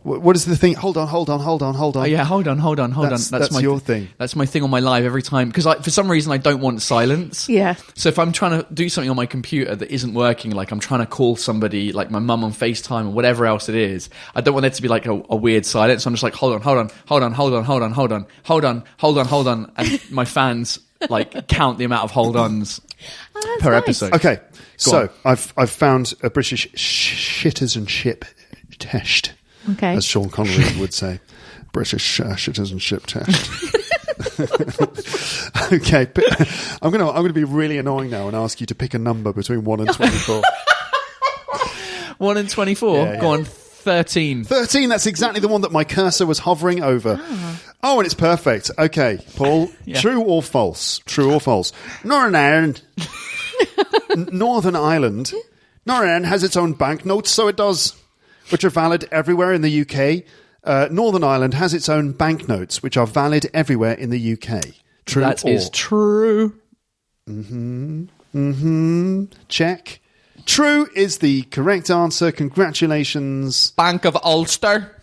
What is the thing? Hold on. Oh, yeah, hold on. That's your thing. That's my thing on my live every time. Because for some reason, I don't want silence. Yeah. So if I'm trying to do something on my computer that isn't working, like I'm trying to call somebody, like my mum on FaceTime or whatever else it is, I don't want there to be like a weird silence. So I'm just like, hold on. And my fans like count the amount of hold-ons per episode. Okay. So I've found a British citizenship test. Okay. As Sean Connery would say. British citizenship test. Okay. I'm going to be really annoying now and ask you to pick a number between 1 and 24. 1 and 24? Yeah. Go on, 13. 13, that's exactly the one that my cursor was hovering over. Oh, and it's perfect. Okay, Paul, Yeah. True or false? Northern Ireland has its own banknotes, so it does, which are valid everywhere in the UK. Northern Ireland has its own banknotes, which are valid everywhere in the UK. True That or? is true. Check. True is the correct answer. Congratulations. Bank of Ulster.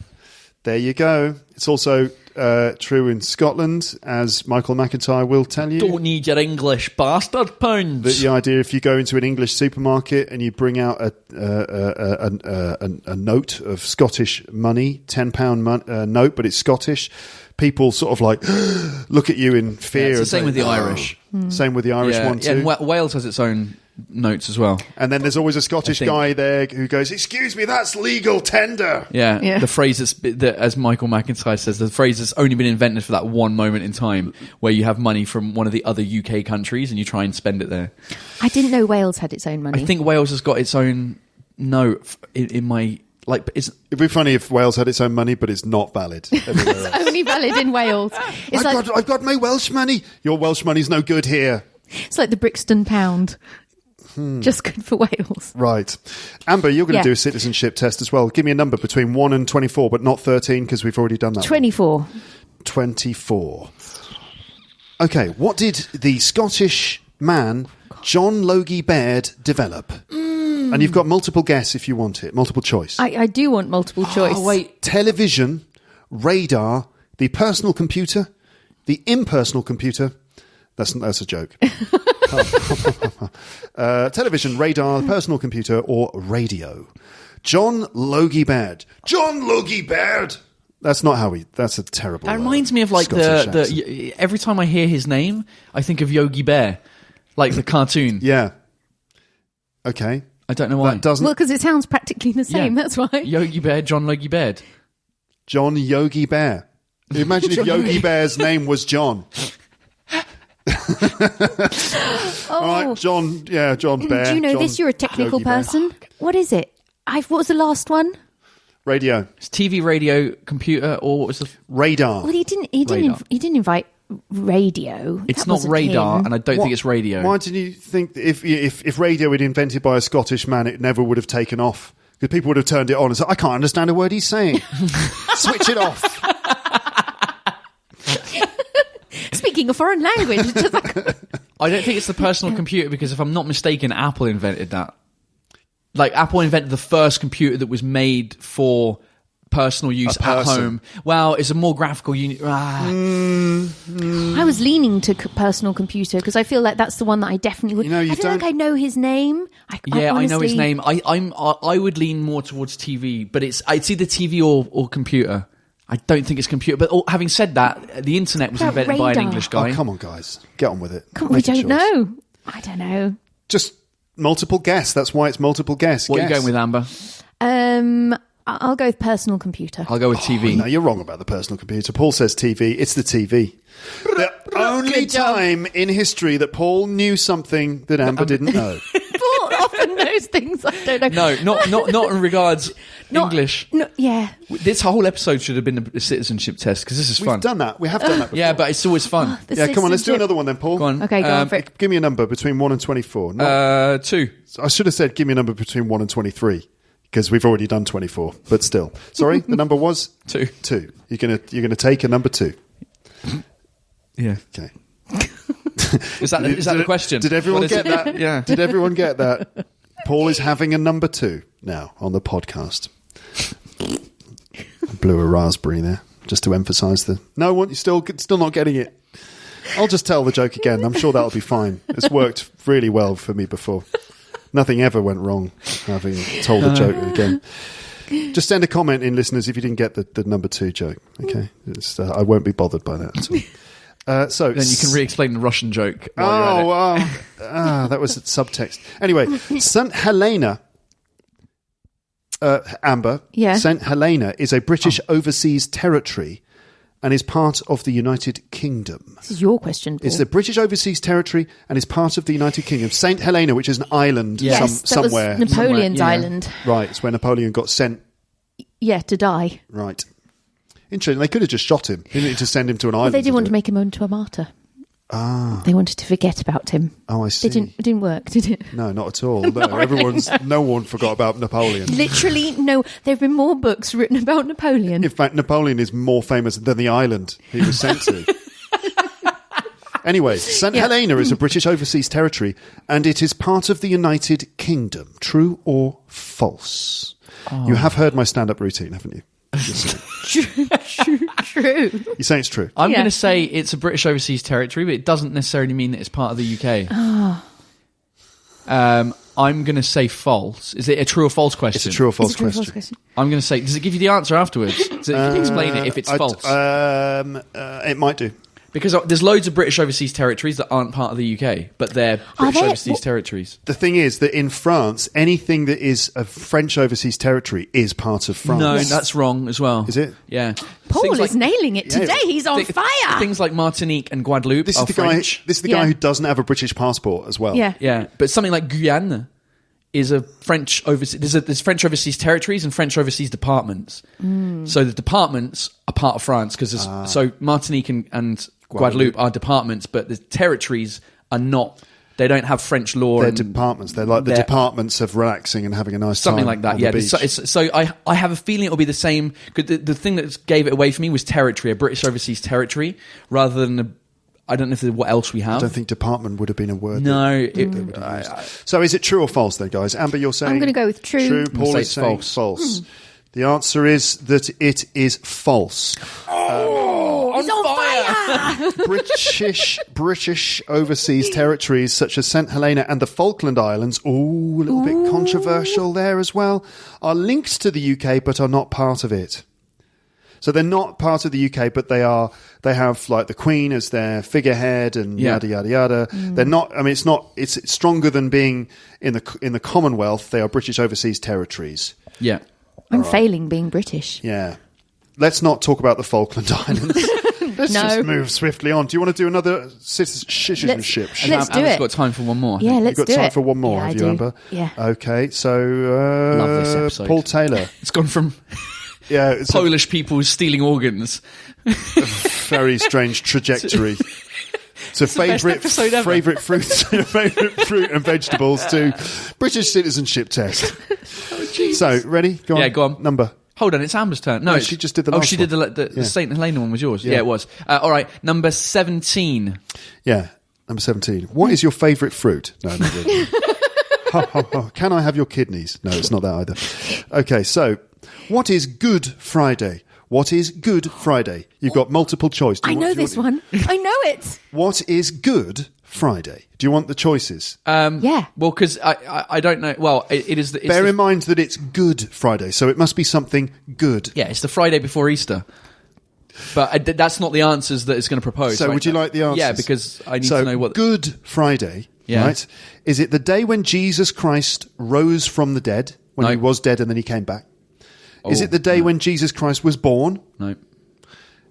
There you go. It's also true in Scotland, as Michael McIntyre will tell you. Don't need your English bastard pounds. The idea, if you go into an English supermarket and you bring out a note of Scottish money, £10 note, but it's Scottish, people sort of like look at you in fear. It's the same with the Irish. Same with the Irish one too. Yeah, and Wales has its own notes as well. And then there's always a Scottish guy there who goes, "Excuse me, that's legal tender." Yeah. The phrase that, as Michael McIntyre says, the phrase that's only been invented for that one moment in time where you have money from one of the other UK countries and you try and spend it there. I didn't know Wales had its own money. I think Wales has got its own note in my... It'd be funny if Wales had its own money, but it's not valid. It's only valid in Wales. I've got my Welsh money. Your Welsh money's no good here. It's like the Brixton pound. Just good for Wales. Right. Amber, you're going to do a citizenship test as well. Give me a number between 1 and 24, but not 13 because we've already done that. 24. 24. Okay, what did the Scottish man John Logie Baird develop? And you've got multiple guess if you want it, multiple choice. I do want multiple choice. Oh, wait. Television, radar, the personal computer, the impersonal computer. That's a joke. Television, radar, personal computer, or radio. John Logie Baird. John Logie Baird. That's not how that's a terrible. That reminds me of like every time I hear his name, I think of Yogi Bear, like the cartoon. Yeah. Okay. I don't know why. That doesn't. Well, because it sounds practically the same. Yeah. That's why. Yogi Bear, John Logie Baird. John Yogi Bear. Imagine if Yogi Bear's name was John. All right, John. Yeah, John Bear. Do you know John this? You're a technical Yogi Bear. person. What is it? What was the last one? Radio. It's TV, radio, computer, or what was the radar? Well, he didn't invite radio. It's not radar, and I don't think it's radio. Why did you think if radio had been invented by a Scottish man, it never would have taken off? Because people would have turned it on and said, "I can't understand a word he's saying. Switch it off." Speaking a foreign language. It's just like... I don't think it's the personal computer because if I'm not mistaken, Apple invented that. Like, Apple invented the first computer that was made for personal use at home. Well, it's a more graphical unit. I was leaning to personal computer because I feel like that's the one that I definitely would. I feel like I know his name. I know his name. I would lean more towards TV, but it's either TV or computer. I don't think it's computer. But having said that, the internet was invented by an English guy. Oh, come on, guys. Get on with it. We don't know. I don't know. Just multiple guess. That's why it's multiple guess. What are you going with, Amber? I'll go with personal computer. I'll go with TV. No, you're wrong about the personal computer. Paul says TV. It's the TV. The only time in history that Paul knew something that Amber didn't know. often knows things I don't know. No, not in regards English. No, yeah. This whole episode should have been a citizenship test because this is fun. We've done that. We have done that before. Yeah, but it's always fun. Yeah, come on, let's do another one then, Paul. Go on. Okay, go on for it. Give me a number between 1 and 24. 2. I should have said give me a number between 1 and 23 because we've already done 24. But still, sorry, the number was 2. 2. You're gonna take a number 2. Yeah. Okay. Is that the question? Did everyone get that? Yeah. Did everyone get that? Paul is having a number 2 now on the podcast. Blew a raspberry there just to emphasise the. No one, you're still not getting it. I'll just tell the joke again. I'm sure that'll be fine. It's worked really well for me before. Nothing ever went wrong having told the joke again. Just send a comment in, listeners, if you didn't get the number 2 joke. Okay, I won't be bothered by that at all. So then you can re-explain the Russian joke. That was subtext. Anyway, St Helena, Amber. Yeah. St Helena is a British overseas territory and is part of the United Kingdom. This is your question, Paul. It's the British overseas territory and is part of the United Kingdom. St Helena, which is an island somewhere. Was Napoleon's island. Right, it's where Napoleon got sent. Yeah, to die. Right. Interesting. They could have just shot him. They didn't need to send him to an island. They didn't want to make him into a martyr. They wanted to forget about him. Oh, I see. It didn't work, did it? No, not at all. No, no one forgot about Napoleon. Literally, no. There have been more books written about Napoleon. In fact, Napoleon is more famous than the island he was sent to. Anyway, St Helena is a British overseas territory and it is part of the United Kingdom. True or false? Oh. You have heard my stand-up routine, haven't you? True. You say it's true? I'm going to say it's a British overseas territory, but it doesn't necessarily mean that it's part of the UK. I'm going to say false. Is it a true or false question? It's a true or false question. I'm going to say, does it give you the answer afterwards? Does it explain it if it's false? It might do. Because there's loads of British overseas territories that aren't part of the UK, but they're British overseas territories. The thing is that in France, anything that is a French overseas territory is part of France. No, that's wrong as well. Is it? Yeah. Paul is nailing it today. He's on fire. Things like Martinique and Guadeloupe are French. This is the guy who doesn't have a British passport as well. Yeah. Yeah. But something like Guyane is a French overseas. There's French overseas territories and French overseas departments. So the departments are part of France because so Martinique and Guadeloupe are departments, but the territories are not. They don't have French law. They're departments. They're like the departments of relaxing and having a nice something time like that. on Yeah. the beach. So I have a feeling it'll be the same. Cause the thing that gave it away for me was territory, a British overseas territory, rather than I don't know what else we have. I don't think department would have been a word. No. So is it true or false then, guys? Amber, you're saying... I'm going to go with true. True. Paul is saying false. The answer is that it is false. He's on fire! British overseas territories such as St Helena and the Falkland Islands, a little bit controversial there as well, are linked to the UK but are not part of it. So they're not part of the UK, but they have like the Queen as their figurehead and yada yada yada. They're not. I mean, it's not. It's stronger than being in the Commonwealth. They are British overseas territories. Yeah, I'm failing being British. Yeah. Let's not talk about the Falkland Islands. Let's just move swiftly on. Do you want to do another citizenship? Let's do it. I've got time for one more. Yeah, let's do it. You've got time for one more, have you, Amber? Yeah. Okay, so love this episode. Paul Taylor. It's gone from Polish people stealing organs. Very strange trajectory. So favourite fruit and vegetables to British citizenship test. So ready? Go on. Yeah, go on. Number. Hold on, it's Amber's turn. No, she just did the last one. She did the St Helena one was yours. Yeah, it was. All right, number 17. Yeah, number 17. What is your favourite fruit? No, not really. Can I have your kidneys? No, it's not that either. Okay, so what is Good Friday? What is Good Friday? You've got multiple choice. I know this one. I know it. What is Good Friday? Do you want the choices? Yeah. Well, because I don't know. Well, it is. Bear in mind that it's Good Friday, so it must be something good. Yeah, it's the Friday before Easter. But that's not the answers that it's going to propose. So would you like the answers? Yeah, because I need to know what... Good Friday, right? Is it the day when Jesus Christ rose from the dead, when he was dead and then he came back? Is it the day when Jesus Christ was born? No.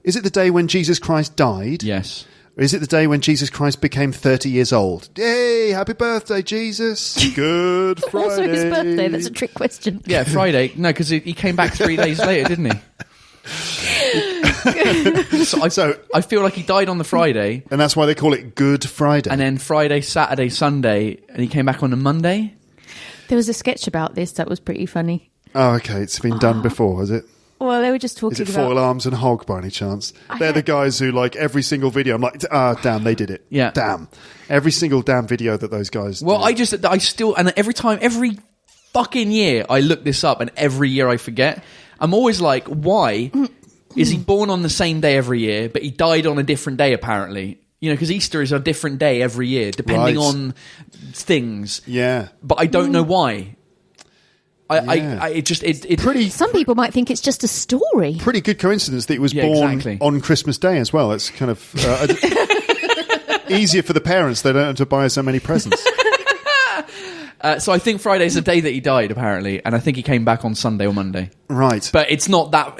Is it the day when Jesus Christ died? Yes. Is it the day when Jesus Christ became 30 years old? Yay! Happy birthday, Jesus! Good Friday. Also his birthday. That's a trick question. Yeah, Friday. No, because he came back 3 days later, didn't he? So I feel like he died on the Friday. And that's why they call it Good Friday. And then Friday, Saturday, Sunday, and he came back on a Monday. There was a sketch about this that was pretty funny. Oh, okay. It's been done before, has it? Well, they were just talking about... Is it Foil Arms and Hog by any chance? They're the guys who, like, every single video, I'm like, damn, they did it. Yeah. Damn. Every single damn video that those guys do. Well, and every fucking year I look this up and every year I forget. I'm always like, why is he born on the same day every year, but he died on a different day apparently? You know, because Easter is a different day every year, depending on things. Yeah. But I don't know why. Some people might think it's just a story. Pretty good coincidence that he was born on Christmas Day as well. It's kind of easier for the parents. They don't have to buy so many presents. So I think Friday's the day that he died, apparently, and I think he came back on Sunday or Monday. Right. But it's not that...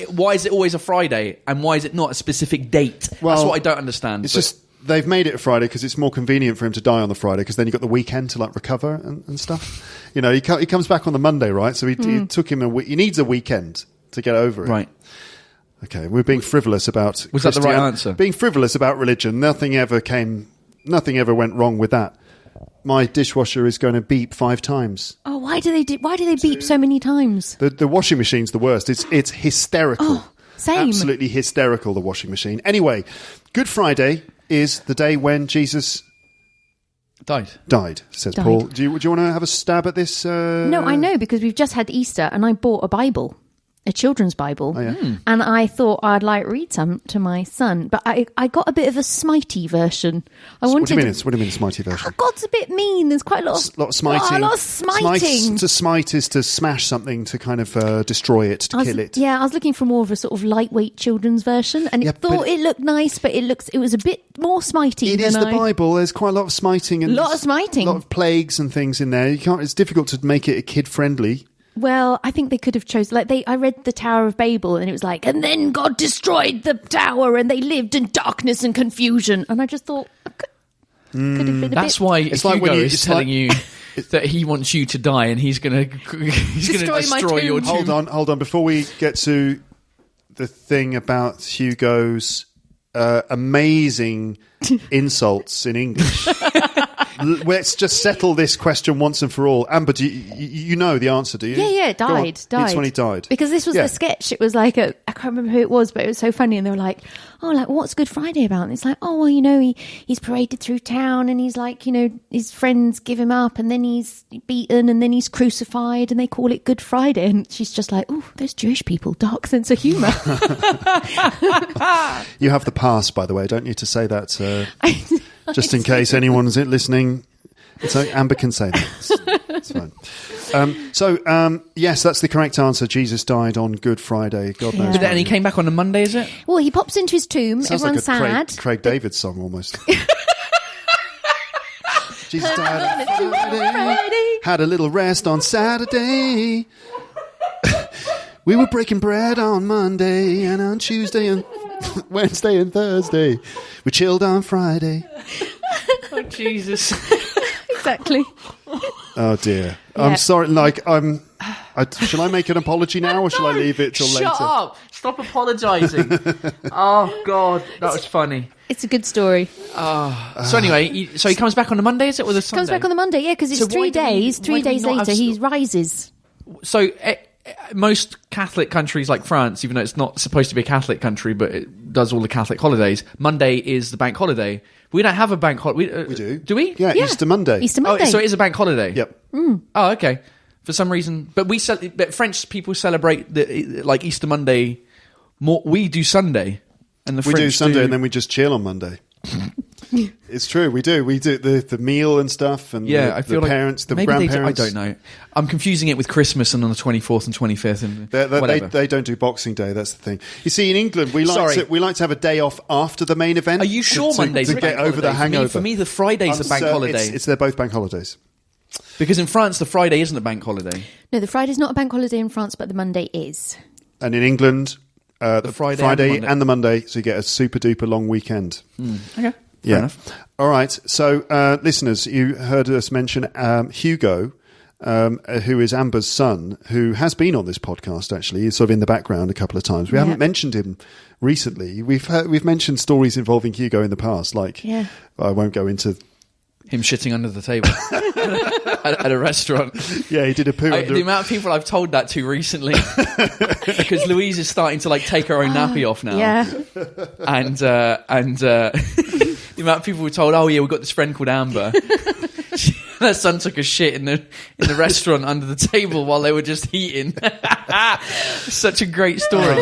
why is it always a Friday, and why is it not a specific date? Well, that's what I don't understand. It's just... They've made it a Friday because it's more convenient for him to die on the Friday because then you've got the weekend to like recover and stuff. You know, he comes back on the Monday, right? So he took him a week. He needs a weekend to get over it. Right. Okay, we're being frivolous about... Was that the right answer? Being frivolous about religion. Nothing ever went wrong with that. My dishwasher is going to beep 5 times. Oh, why do they beep so many times? The washing machine's the worst. It's hysterical. Oh, same. Absolutely hysterical, the washing machine. Anyway, Good Friday is the day when Jesus died, says Paul. Do you want to have a stab at this? No, I know, because we've just had Easter and I bought a Bible, a children's Bible. Oh, yeah. And I thought I'd like read some to my son, but I got a bit of a smitey version. What do you mean a smitey version? God's a bit mean. There's quite a lot of smiting. a lot of smiting. To smite is to smash something, to kind of destroy it, to kill it. Yeah, I was looking for more of a sort of lightweight children's version, and it looked nice, but it was a bit more smitey. It is the Bible. There's quite a lot of smiting and a lot of plagues and things in there. It's difficult to make it kid friendly. Well, I think they could have chosen... I read the Tower of Babel, and it was like, and then God destroyed the tower, and they lived in darkness and confusion. And I just thought, could have been a That's bit... why Hugo is telling you that he wants you to die, and he's going to destroy your tomb. Hold on. Before we get to the thing about Hugo's amazing insults in English... Let's just settle this question once and for all. Amber, do you know the answer, do you? Yeah, died. It's when he died. Because this was the sketch. It was like I can't remember who it was, but it was so funny. And they were like, what's Good Friday about? And it's like, oh, well, he's paraded through town and he's like, his friends give him up and then he's beaten and then he's crucified and they call it Good Friday. And she's just like, oh, those Jewish people, dark sense of humour. You have the pass, by the way, don't you, to say that... Just in case anyone's listening, Amber can say that. It's fine. Yes, that's the correct answer. Jesus died on Good Friday. God knows. And he came back on a Monday, is it? Well, he pops into his tomb. Sounds Everyone's like a sad. Craig David song almost. Jesus died on Friday. Had a little rest on Saturday. We were breaking bread on Monday and on Tuesday and Wednesday and Thursday. We chilled on Friday. Oh, Jesus. Exactly. Oh, dear. Yeah. I'm sorry. Shall I make an apology now or shall I leave it till later? Shut up. Stop apologising. Oh, God. That was funny. It's a good story. So anyway, he comes back on the Monday, is it? Or the Sunday? Comes back on the Monday, yeah, because it's 3 days. 3 days later, he rises. So... most Catholic countries like France, even though it's not supposed to be a Catholic country, but it does all the Catholic holidays, Monday is the bank holiday. We don't have a bank holiday. We do. Do we? Yeah, Easter Monday. Easter Monday. Oh, so it is a bank holiday? Yep. Mm. Oh, okay. For some reason. But but French people celebrate like Easter Monday more. We do Sunday. And the French do Sunday and then we just chill on Monday. It's true, we do the meal and stuff, and I feel the like parents, the maybe grandparents. I don't know. I'm confusing it with Christmas and on the 24th and 25th and whatever. They don't do Boxing Day. That's the thing. You see, in England, we like to have a day off after the main event. Are you sure Monday's to get over the hangover? For me, the Friday's a bank holiday. They're both bank holidays. Because in France, the Friday isn't a bank holiday. No, the Friday's not a bank holiday in France, but the Monday is. And in England, The Friday and the Monday, so you get a super duper long weekend. Okay. Fair enough. All right. So, listeners, you heard us mention Hugo, who is Amber's son, who has been on this podcast. Actually, he's sort of in the background a couple of times. We haven't mentioned him recently. We've mentioned stories involving Hugo in the past. Like, I won't go into him shitting under the table at a restaurant. Yeah, he did a poo. The amount of people I've told that to recently, because Louise is starting to like take her own nappy off now. Yeah. And the amount of people who told, oh yeah, we've got this friend called Amber. Her son took a shit in the restaurant under the table while they were just eating. Such a great story.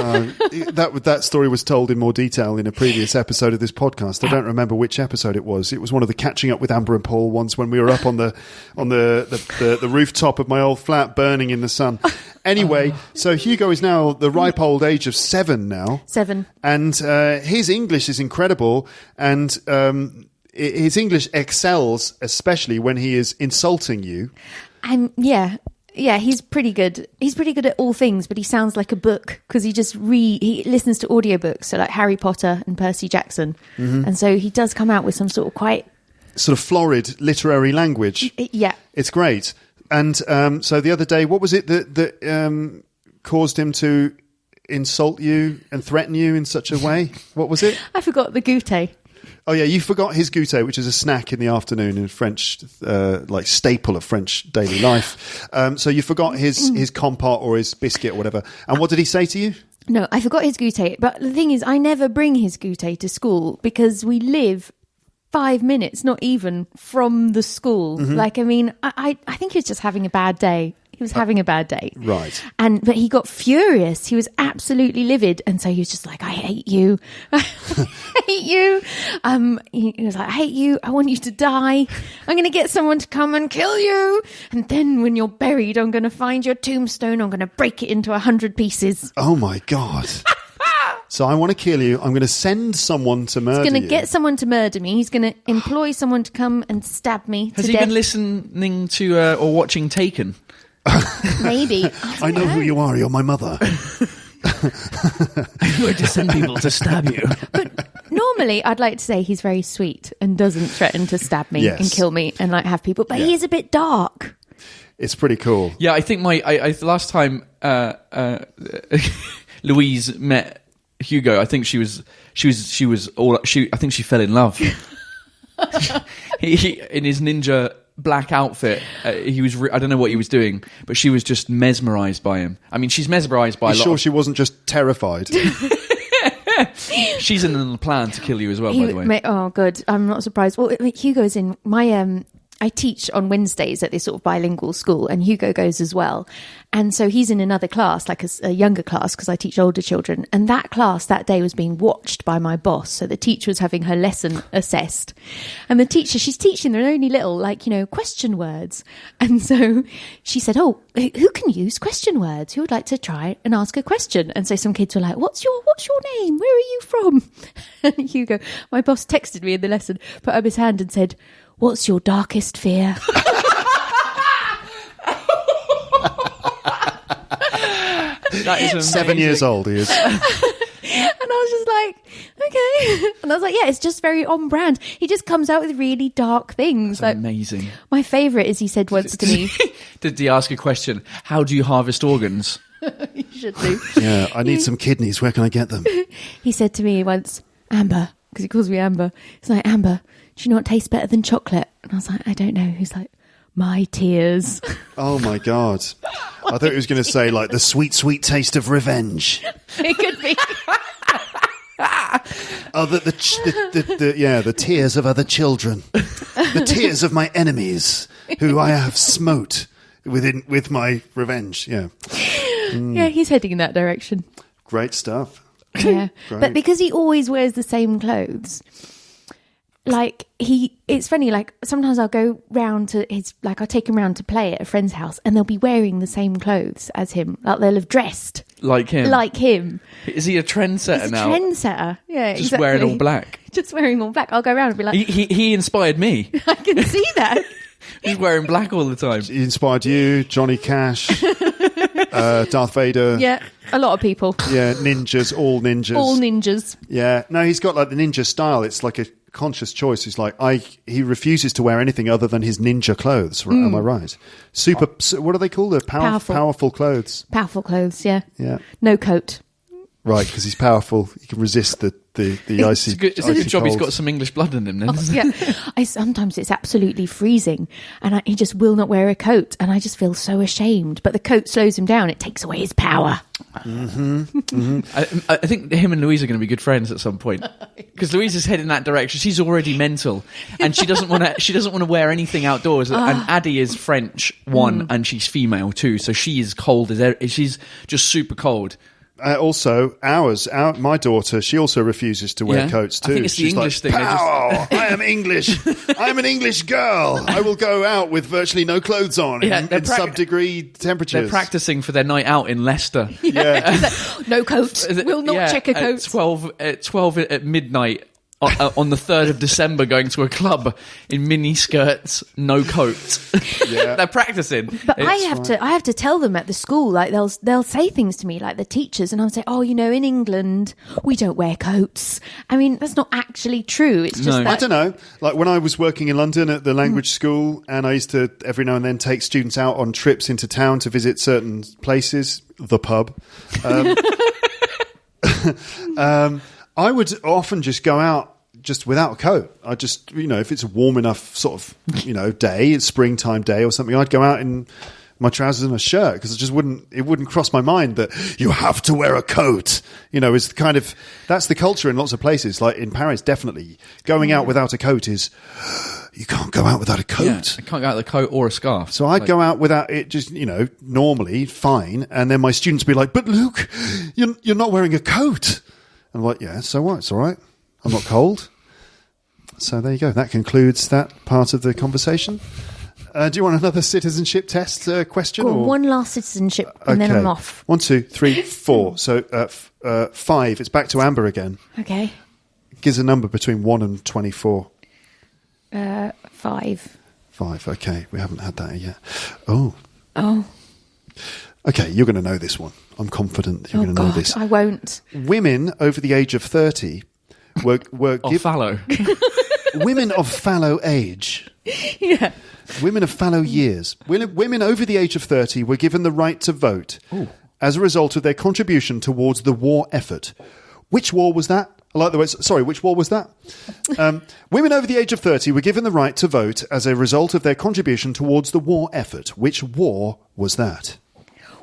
That story was told in more detail in a previous episode of this podcast. I don't remember which episode it was. It was one of the catching up with Amber and Paul ones when we were up on the rooftop of my old flat, burning in the sun. Anyway, so Hugo is now the ripe old age of 7 now. 7. And his English is incredible, and his English excels, especially when he is insulting you. Yeah, he's pretty good. He's pretty good at all things, but he sounds like a book because he listens to audiobooks, so like Harry Potter and Percy Jackson. Mm-hmm. And so he does come out with some sort of quite sort of florid literary language. Yeah. It's great. And so the other day, what was it that caused him to insult you and threaten you in such a way? What was it? I forgot the goûter. Oh yeah, you forgot his goûter, which is a snack in the afternoon in French, like staple of French daily life. So you forgot his compote or his biscuit or whatever. And what did he say to you? No, I forgot his goûter. But the thing is, I never bring his goûter to school because we live 5 minutes, not even, from the school. Mm-hmm. Like, I mean, I think he was just having a bad day. He was having a bad day. Right. But he got furious. He was absolutely livid. And so he was just like, I hate you. I hate you. He was like, I hate you. I want you to die. I'm going to get someone to come and kill you. And then when you're buried, I'm going to find your tombstone. I'm going to break it into 100 pieces. Oh my God. So I want to kill you. I'm going to send someone to murder you. He's going to get someone to murder me. He's going to employ someone to come and stab me to death. Has he been listening to or watching Taken? Maybe. I know who you are. You're my mother. I'm going to send people to stab you. But normally, I'd like to say he's very sweet and doesn't threaten to stab me and kill me and like have people. But he is a bit dark. It's pretty cool. Yeah, I think the last time Louise met Hugo, I think I think she fell in love. he in his ninja black outfit, he was I don't know what he was doing, but she was just mesmerized by him. I mean, she's mesmerized by a lot. Sure, she wasn't just terrified. She's in the plan to kill you as well, by the way. Oh, good. I'm not surprised. Well, Hugo's in my I teach on Wednesdays at this sort of bilingual school, and Hugo goes as well. And so he's in another class, like a younger class, because I teach older children. And that class that day was being watched by my boss. So the teacher was having her lesson assessed. And the teacher, she's teaching their only little, like, question words. And so she said, oh, who can use question words? Who would like to try and ask a question? And so some kids were like, what's your name? Where are you from? And Hugo, my boss, texted me in the lesson, put up his hand and said, what's your darkest fear? That is amazing. 7 years old he is. And I was just like, okay. And I was like, yeah, it's just very on brand. He just comes out with really dark things. That's amazing. My favourite is he said once to me. Did he ask a question? How do you harvest organs? You should do. Yeah, I need some kidneys. Where can I get them? He said to me once, Amber, because he calls me Amber. He's like, Amber, do you know what tastes better than chocolate? And I was like, I don't know. He's like, my tears. Oh my God. I thought he was going to say like the sweet, sweet taste of revenge. It could be. Oh, the tears of other children. The tears of my enemies who I have smote with my revenge. Yeah. Yeah, he's heading in that direction. Great stuff. Yeah. Great. But because he always wears the same clothes, like it's funny, like sometimes I'll go round to I'll take him round to play at a friend's house and they'll be wearing the same clothes as him. Like they'll have dressed like him. Is he a trendsetter now? Trendsetter. Yeah, just wearing all black. Just wearing all black. I'll go around and be like, he inspired me. I can see that. He's wearing black all the time. He inspired you, Johnny Cash, Darth Vader. Yeah, a lot of people. Yeah, ninjas, all ninjas. All ninjas. Yeah, no, he's got like the ninja style. It's like a conscious choice. He's like, he refuses to wear anything other than his ninja clothes. Am I right? What are they called? The powerful clothes. Powerful clothes, yeah. Yeah. No coat. Right, because he's powerful. He can resist the icy. It's a good job cold. he's got some English blood in him then. Yeah. Sometimes it's absolutely freezing and he just will not wear a coat and I just feel so ashamed. But the coat slows him down. It takes away his power. Mm-hmm. Mm-hmm. I think him and Louise are going to be good friends at some point because Louise is heading that direction. She's already mental and she doesn't want to wear anything outdoors. And Addie is French and she's female too, so she is cold as she's just super cold. Also, my daughter, she also refuses to wear coats too. I think it's the English thing. Pow! I am English. I'm an English girl. I will go out with virtually no clothes on in sub-degree temperatures. They're practicing for their night out in Leicester. Yeah. No coat. We'll not check a coat. At 12 at midnight. On the 3rd of December, going to a club in mini skirts, no coat. Yeah. They're practicing. But I have to tell them at the school, like they'll say things to me, like the teachers, and I'll say, "Oh, in England we don't wear coats." I mean, that's not actually true. It's just that I don't know. Like when I was working in London at the language school, and I used to every now and then take students out on trips into town to visit certain places, the pub. I would often just go out just without a coat. I just, if it's a warm enough sort of, day, it's springtime day or something, I'd go out in my trousers and a shirt because it wouldn't cross my mind that you have to wear a coat. Is kind of, that's the culture in lots of places. Like in Paris, definitely going out without a coat is, you can't go out without a coat. Yeah, I can't go out with a coat or a scarf. So I'd go out without it, just, normally fine. And then my students would be like, "But Luke, you're not wearing a coat." I'm like, yeah, so what? It's all right. I'm not cold. So there you go. That concludes that part of the conversation. Do you want another citizenship test question? Or one last citizenship and then I'm off. 1, 2, 3, 4. So 5. It's back to Amber again. Okay. Gives a number between 1 and 24. 5. 5. Okay. We haven't had that yet. Oh. Okay, you're going to know this one. I'm confident you're going to know this. I won't. Women over the age of 30 were fallow. Women of fallow age. Yeah. Women of fallow years. Women over the age of 30 were given the right to vote as a result of their contribution towards the war effort. Which war was that? I like the way. Sorry, which war was that? Women over the age of 30 were given the right to vote as a result of their contribution towards the war effort. Which war was that?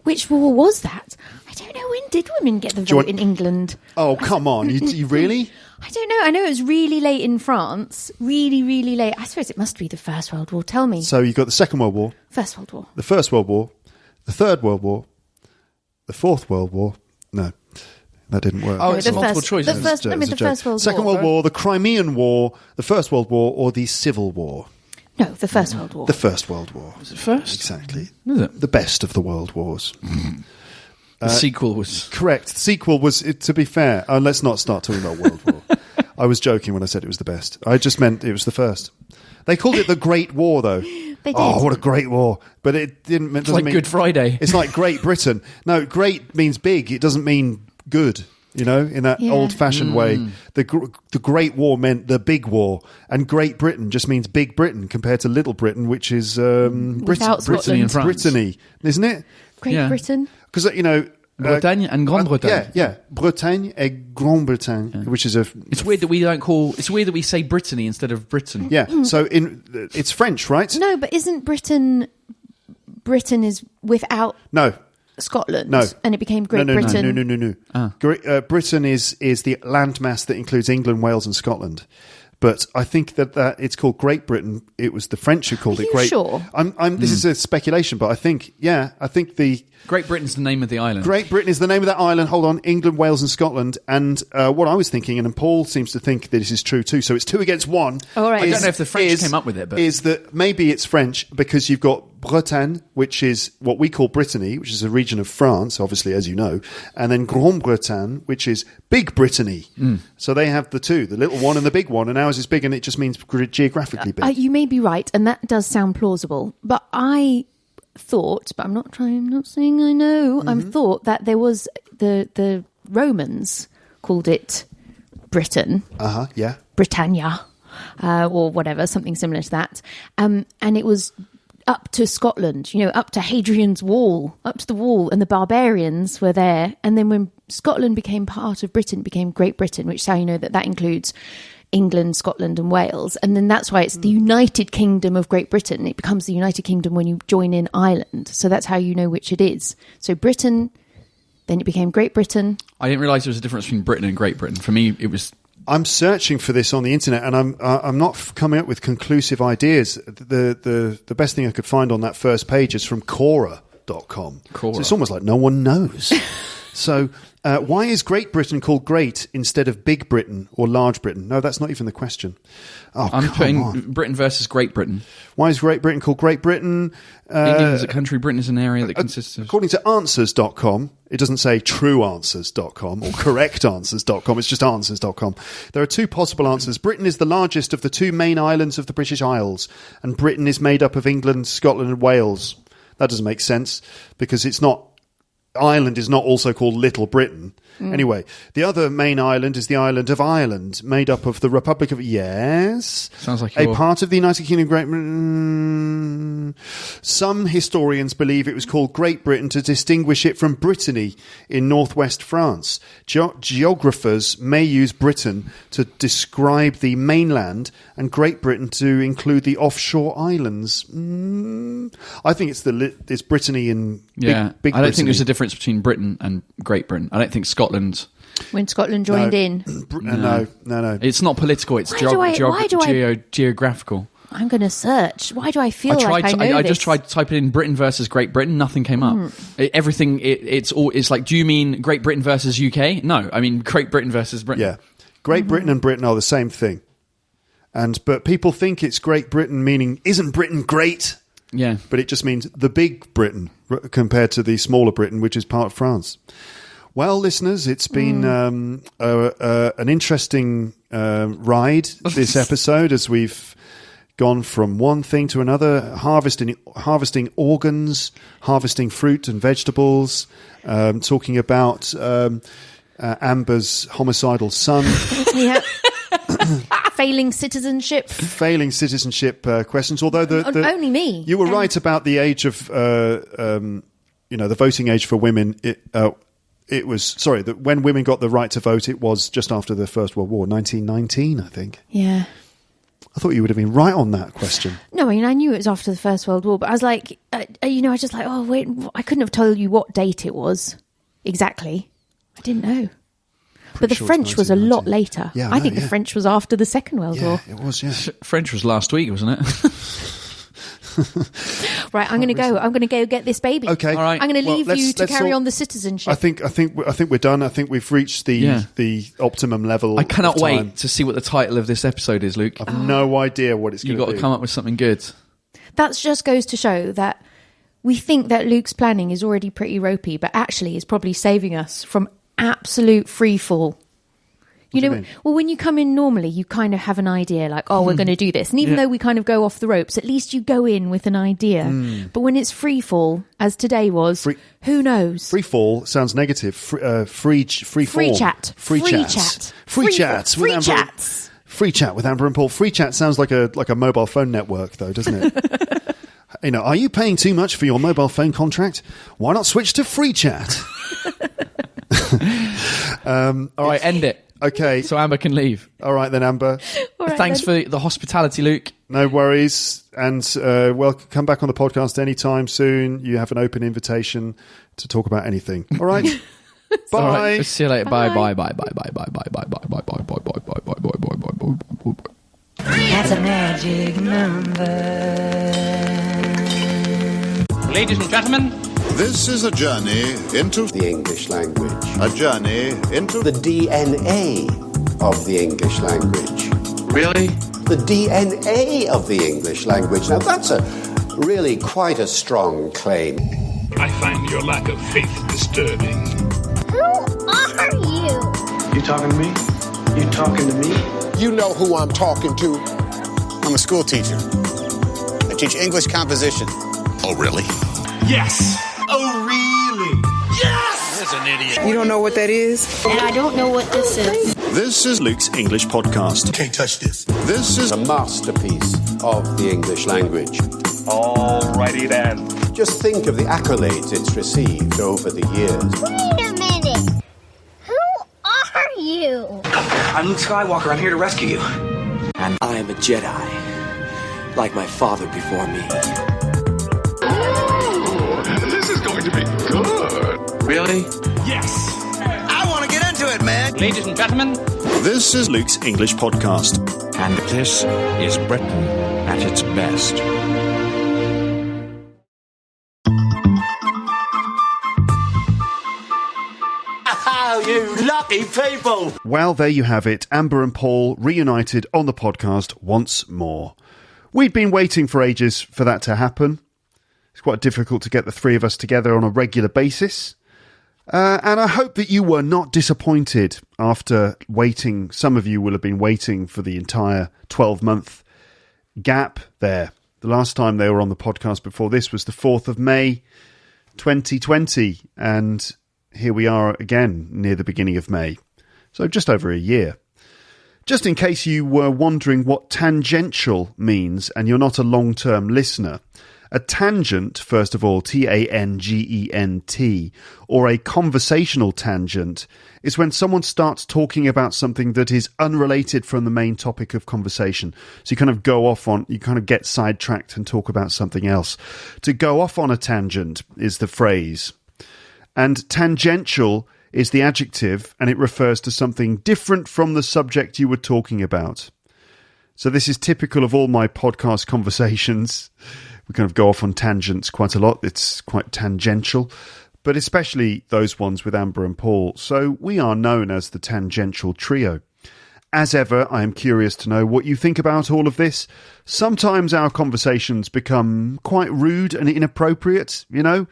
Which war was that? I don't know. When did women get the vote in England? Oh, come on. You really? I don't know. I know it was really late in France. Really, really late. I suppose it must be the First World War. Tell me. So you got the Second World War. First World War. The First World War. The Third World War. The Fourth World War. No, that didn't work. Oh, it's a multiple choice. The First World War. Second World War, the Crimean War, the First World War, or the Civil War. No, the First World War. The First World War. Was it first? Exactly. Was it? The best of the world wars. The sequel was... Correct. The sequel was, to be fair, let's not start talking about World War. I was joking when I said it was the best. I just meant it was the first. They called it the Great War, though. They did. Oh, what a great war. But it didn't... It's like Good Friday. It's like Great Britain. No, great means big. It doesn't mean good. In that old-fashioned way. The Great War meant the big war, and Great Britain just means Big Britain compared to Little Britain, which is Brittany and France. Brittany, isn't it? Great Britain. Because Bretagne and Grande-Bretagne. Yeah. Bretagne et Grande-Bretagne, which is It's weird that we don't call. It's weird that we say Brittany instead of Britain. Yeah. So it's French, right? No, but isn't Britain is without? No. Scotland, no, and it became Great Britain. No. Britain is the landmass that includes England, Wales, and Scotland. But I think that it's called Great Britain. It was the French who called it Great. Sure? This is a speculation, but I think the Great Britain's the name of the island. Great Britain is the name of that island. Hold on, England, Wales, and Scotland. And what I was thinking, and Paul seems to think that this is true too. So it's 2 against 1. All right. I don't know if the French came up with it, but is that maybe it's French because you've got Bretagne, which is what we call Brittany, which is a region of France, obviously, as you know, and then Grande Bretagne, which is Big Brittany. So they have the two, the little one and the big one, and ours is big, and it just means geographically big. You may be right, and that does sound plausible, but I thought, but I'm not saying I know, I thought that there was the Romans called it Britain. Yeah. Britannia. Or whatever, something similar to that. And it was up to Scotland, up to Hadrian's Wall, up to the wall, and the barbarians were there. And then when Scotland became part of Britain, it became Great Britain, which is how you know that includes England, Scotland and Wales. And then that's why it's the United Kingdom of Great Britain. It becomes the United Kingdom when you join in Ireland. So that's how you know which it is. So Britain, then it became Great Britain. I didn't realise there was a difference between Britain and Great Britain. For me, it was... I'm searching for this on the internet, and I'm not coming up with conclusive ideas. The best thing I could find on that first page is from Quora.com. So it's almost like no one knows. So why is Great Britain called Great instead of Big Britain or Large Britain? No, that's not even the question. Oh, I'm putting Britain versus Great Britain. Why is Great Britain called Great Britain? England is a country, Britain is an area that consists of... According to answers.com, it doesn't say trueanswers.com or correctanswers.com, it's just answers.com. There are two possible answers. Britain is the largest of the two main islands of the British Isles, and Britain is made up of England, Scotland and Wales. That doesn't make sense, because it's not... Ireland is not also called Little Britain. Anyway, the other main island is the island of Ireland, made up of the Republic of... Yes? Sounds like a part of the United Kingdom of Great Britain. Some historians believe it was called Great Britain to distinguish it from Brittany in northwest France. Geographers may use Britain to describe the mainland and Great Britain to include the offshore islands. I think it's Brittany and Big I don't Brittany. think there's a difference between Britain and Great Britain. I don't think Scotland... When Scotland joined in. No. It's not political, it's geographical. I'm going to search. Why do I feel I know I just tried typing in Britain versus Great Britain. Nothing came up. It's like, do you mean Great Britain versus UK? No, I mean Great Britain versus Britain. Yeah. Great Britain and Britain are the same thing. But people think it's Great Britain, meaning, isn't Britain great? Yeah. But it just means the big Britain compared to the smaller Britain, which is part of France. Well, listeners, it's been an interesting ride this episode as we've gone from one thing to another, harvesting organs, harvesting fruit and vegetables, talking about Amber's homicidal son. Yeah. Failing citizenship questions. Although only me. You were right about the age of the voting age for women. It was that when women got the right to vote, it was just after the First World War, 1919, I think. Yeah. I thought you would have been right on that question. No, I mean, I knew it was after the First World War, but I was like, I was just like, oh, wait, I couldn't have told you what date it was exactly. I didn't know. But the French was a lot later. Yeah, I think the French was after the Second World War. It was, yeah. French was last week, wasn't it? Right, I'm going to go. I'm going to go get this baby. Okay, all right. I'm going to leave you to carry on the citizenship. I think we're done. I think we've reached the optimum level. I cannot wait to see what the title of this episode is, Luke. I've no idea what it's going to be. You've got to come up with something good. That just goes to show that we think that Luke's planning is already pretty ropey, but actually is probably saving us from absolute free fall. Well, when you come in normally, you kind of have an idea like, oh, we're going to do this. And even though we kind of go off the ropes, at least you go in with an idea. But when it's free fall, as today was, who knows? Free fall sounds negative. Free chat. Free chats with Amber and Paul. Free chat sounds like a mobile phone network, though, doesn't it? Are you paying too much for your mobile phone contract? Why not switch to free chat? All right, end it. Okay. So Amber can leave. All right then, Amber. Thanks for the hospitality, Luke. No worries. And come back on the podcast anytime soon. You have an open invitation to talk about anything. All right? Bye. All right. See you later. Bye. That's a magic number. Ladies and gentlemen, this is a journey into the English language. A journey into the DNA of the English language. Really? The DNA of the English language. Now that's really quite a strong claim. I find your lack of faith disturbing. Who are you? You talking to me? You talking to me? You know who I'm talking to. I'm a school teacher. I teach English composition. Oh, really? Yes. Oh, really? Yes! There's an idiot. You don't know what that is? And I don't know what this is. This is Luke's English podcast. You can't touch this. This is a masterpiece of the English language. Alrighty then. Just think of the accolades it's received over the years. Wait a minute. Who are you? I'm Luke Skywalker. I'm here to rescue you. And I am a Jedi, like my father before me. Oh, this is going to be good. Really? Yes. I want to get into it, man. Ladies and gentlemen, This is Luke's English podcast. And this is Britain at its best. Oh, you lucky people! Well, there you have it. Amber and Paul reunited on the podcast once more. We'd been waiting for ages for that to happen. It's quite difficult to get the three of us together on a regular basis. And I hope that you were not disappointed after waiting. Some of you will have been waiting for the entire 12-month gap there. The last time they were on the podcast before this was the 4th of May, 2020. And here we are again near the beginning of May. So just over a year. Just in case you were wondering what tangential means and you're not a long-term listener, a tangent, first of all, T-A-N-G-E-N-T, or a conversational tangent, is when someone starts talking about something that is unrelated from the main topic of conversation. So you kind of go off on, you kind of get sidetracked and talk about something else. To go off on a tangent is the phrase. And tangential is the adjective, and it refers to something different from the subject you were talking about. So this is typical of all my podcast conversations. We kind of go off on tangents quite a lot. It's quite tangential, but especially those ones with Amber and Paul. So we are known as the Tangential Trio. As ever, I am curious to know what you think about all of this. Sometimes our conversations become quite rude and inappropriate, you know,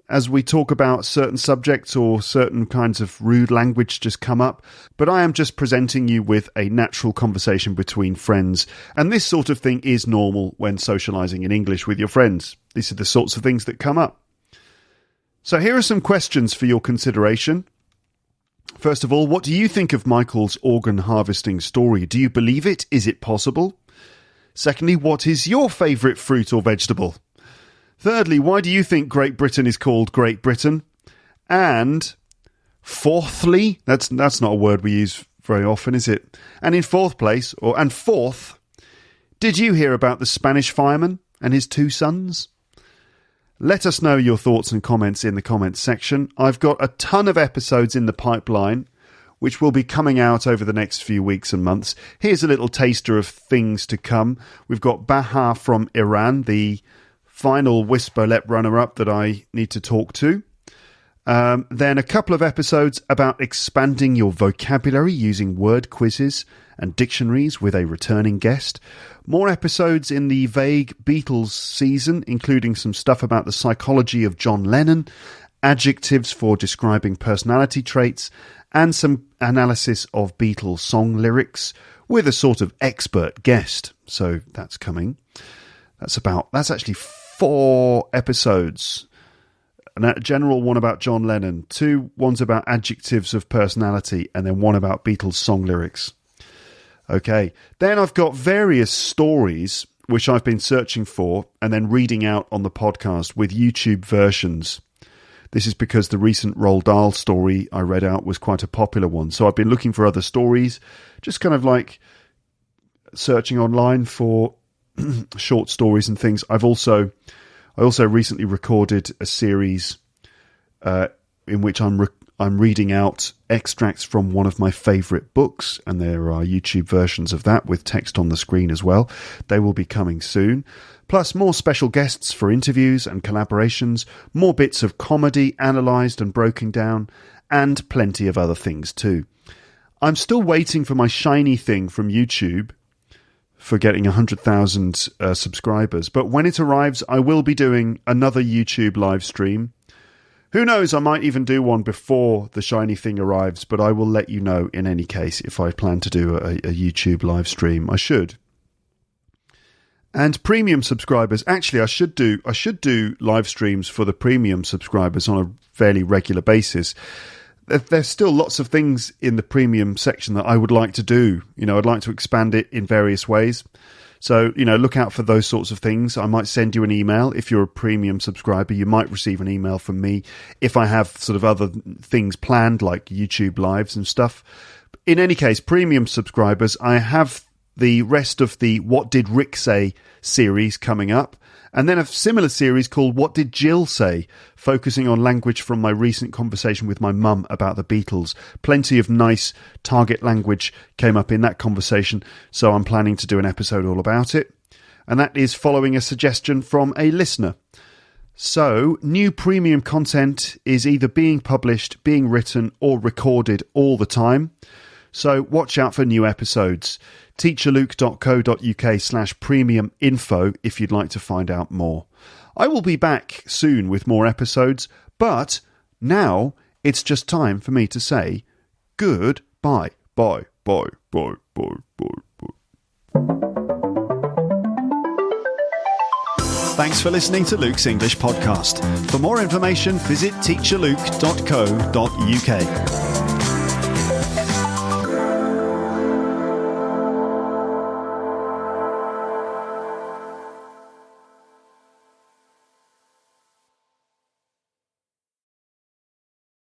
as we talk about certain subjects or certain kinds of rude language just come up. But I am just presenting you with a natural conversation between friends. And this sort of thing is normal when socialising in English with your friends. These are the sorts of things that come up. So here are some questions for your consideration. First of all, what do you think of Michael's organ harvesting story? Do you believe it? Is it possible? Secondly, what is your favourite fruit or vegetable? Thirdly, why do you think Great Britain is called Great Britain? And fourthly, that's not a word we use very often, is it? And in fourth, did you hear about the Spanish fireman and his 2 sons? Let us know your thoughts and comments in the comments section. I've got a ton of episodes in the pipeline, which will be coming out over the next few weeks and months. Here's a little taster of things to come. We've got Baha from Iran, the final Whisperlet runner-up that I need to talk to. Then a couple of episodes about expanding your vocabulary using word quizzes and dictionaries with a returning guest. More episodes in the vague Beatles season, including some stuff about the psychology of John Lennon, adjectives for describing personality traits, and some analysis of Beatles song lyrics with a sort of expert guest. So that's coming. That's actually 4 episodes. A general one about John Lennon, 2 ones about adjectives of personality, and then one about Beatles song lyrics. Okay, then I've got various stories which I've been searching for and then reading out on the podcast with YouTube versions. This is because the recent Roald Dahl story I read out was quite a popular one. So I've been looking for other stories, just kind of like searching online for short stories and things. I also recently recorded a series in which I'm reading out extracts from one of my favourite books, and there are YouTube versions of that with text on the screen as well. They will be coming soon. Plus more special guests for interviews and collaborations, more bits of comedy analysed and broken down, and plenty of other things too. I'm still waiting for my shiny thing from YouTube for getting 100,000 subscribers. But when it arrives, I will be doing another YouTube live stream. Who knows, I might even do one before the shiny thing arrives, but I will let you know in any case if I plan to do a YouTube live stream. I should. And premium subscribers, actually I should do live streams for the premium subscribers on a fairly regular basis. There's still lots of things in the premium section that I would like to do. I'd like to expand it in various ways. So, look out for those sorts of things. I might send you an email. If you're a premium subscriber, you might receive an email from me if I have sort of other things planned, like YouTube lives and stuff. In any case, premium subscribers, I have the rest of the What Did Rick Say series coming up. And then a similar series called What Did Jill Say, focusing on language from my recent conversation with my mum about the Beatles. Plenty of nice target language came up in that conversation, so I'm planning to do an episode all about it. And that is following a suggestion from a listener. So, new premium content is either being published, being written, or recorded all the time. So watch out for new episodes. teacherluke.co.uk/premium info if you'd like to find out more. I will be back soon with more episodes, but now it's just time for me to say goodbye. Bye, bye, bye, bye, bye, bye. Thanks for listening to Luke's English Podcast. For more information, visit teacherluke.co.uk.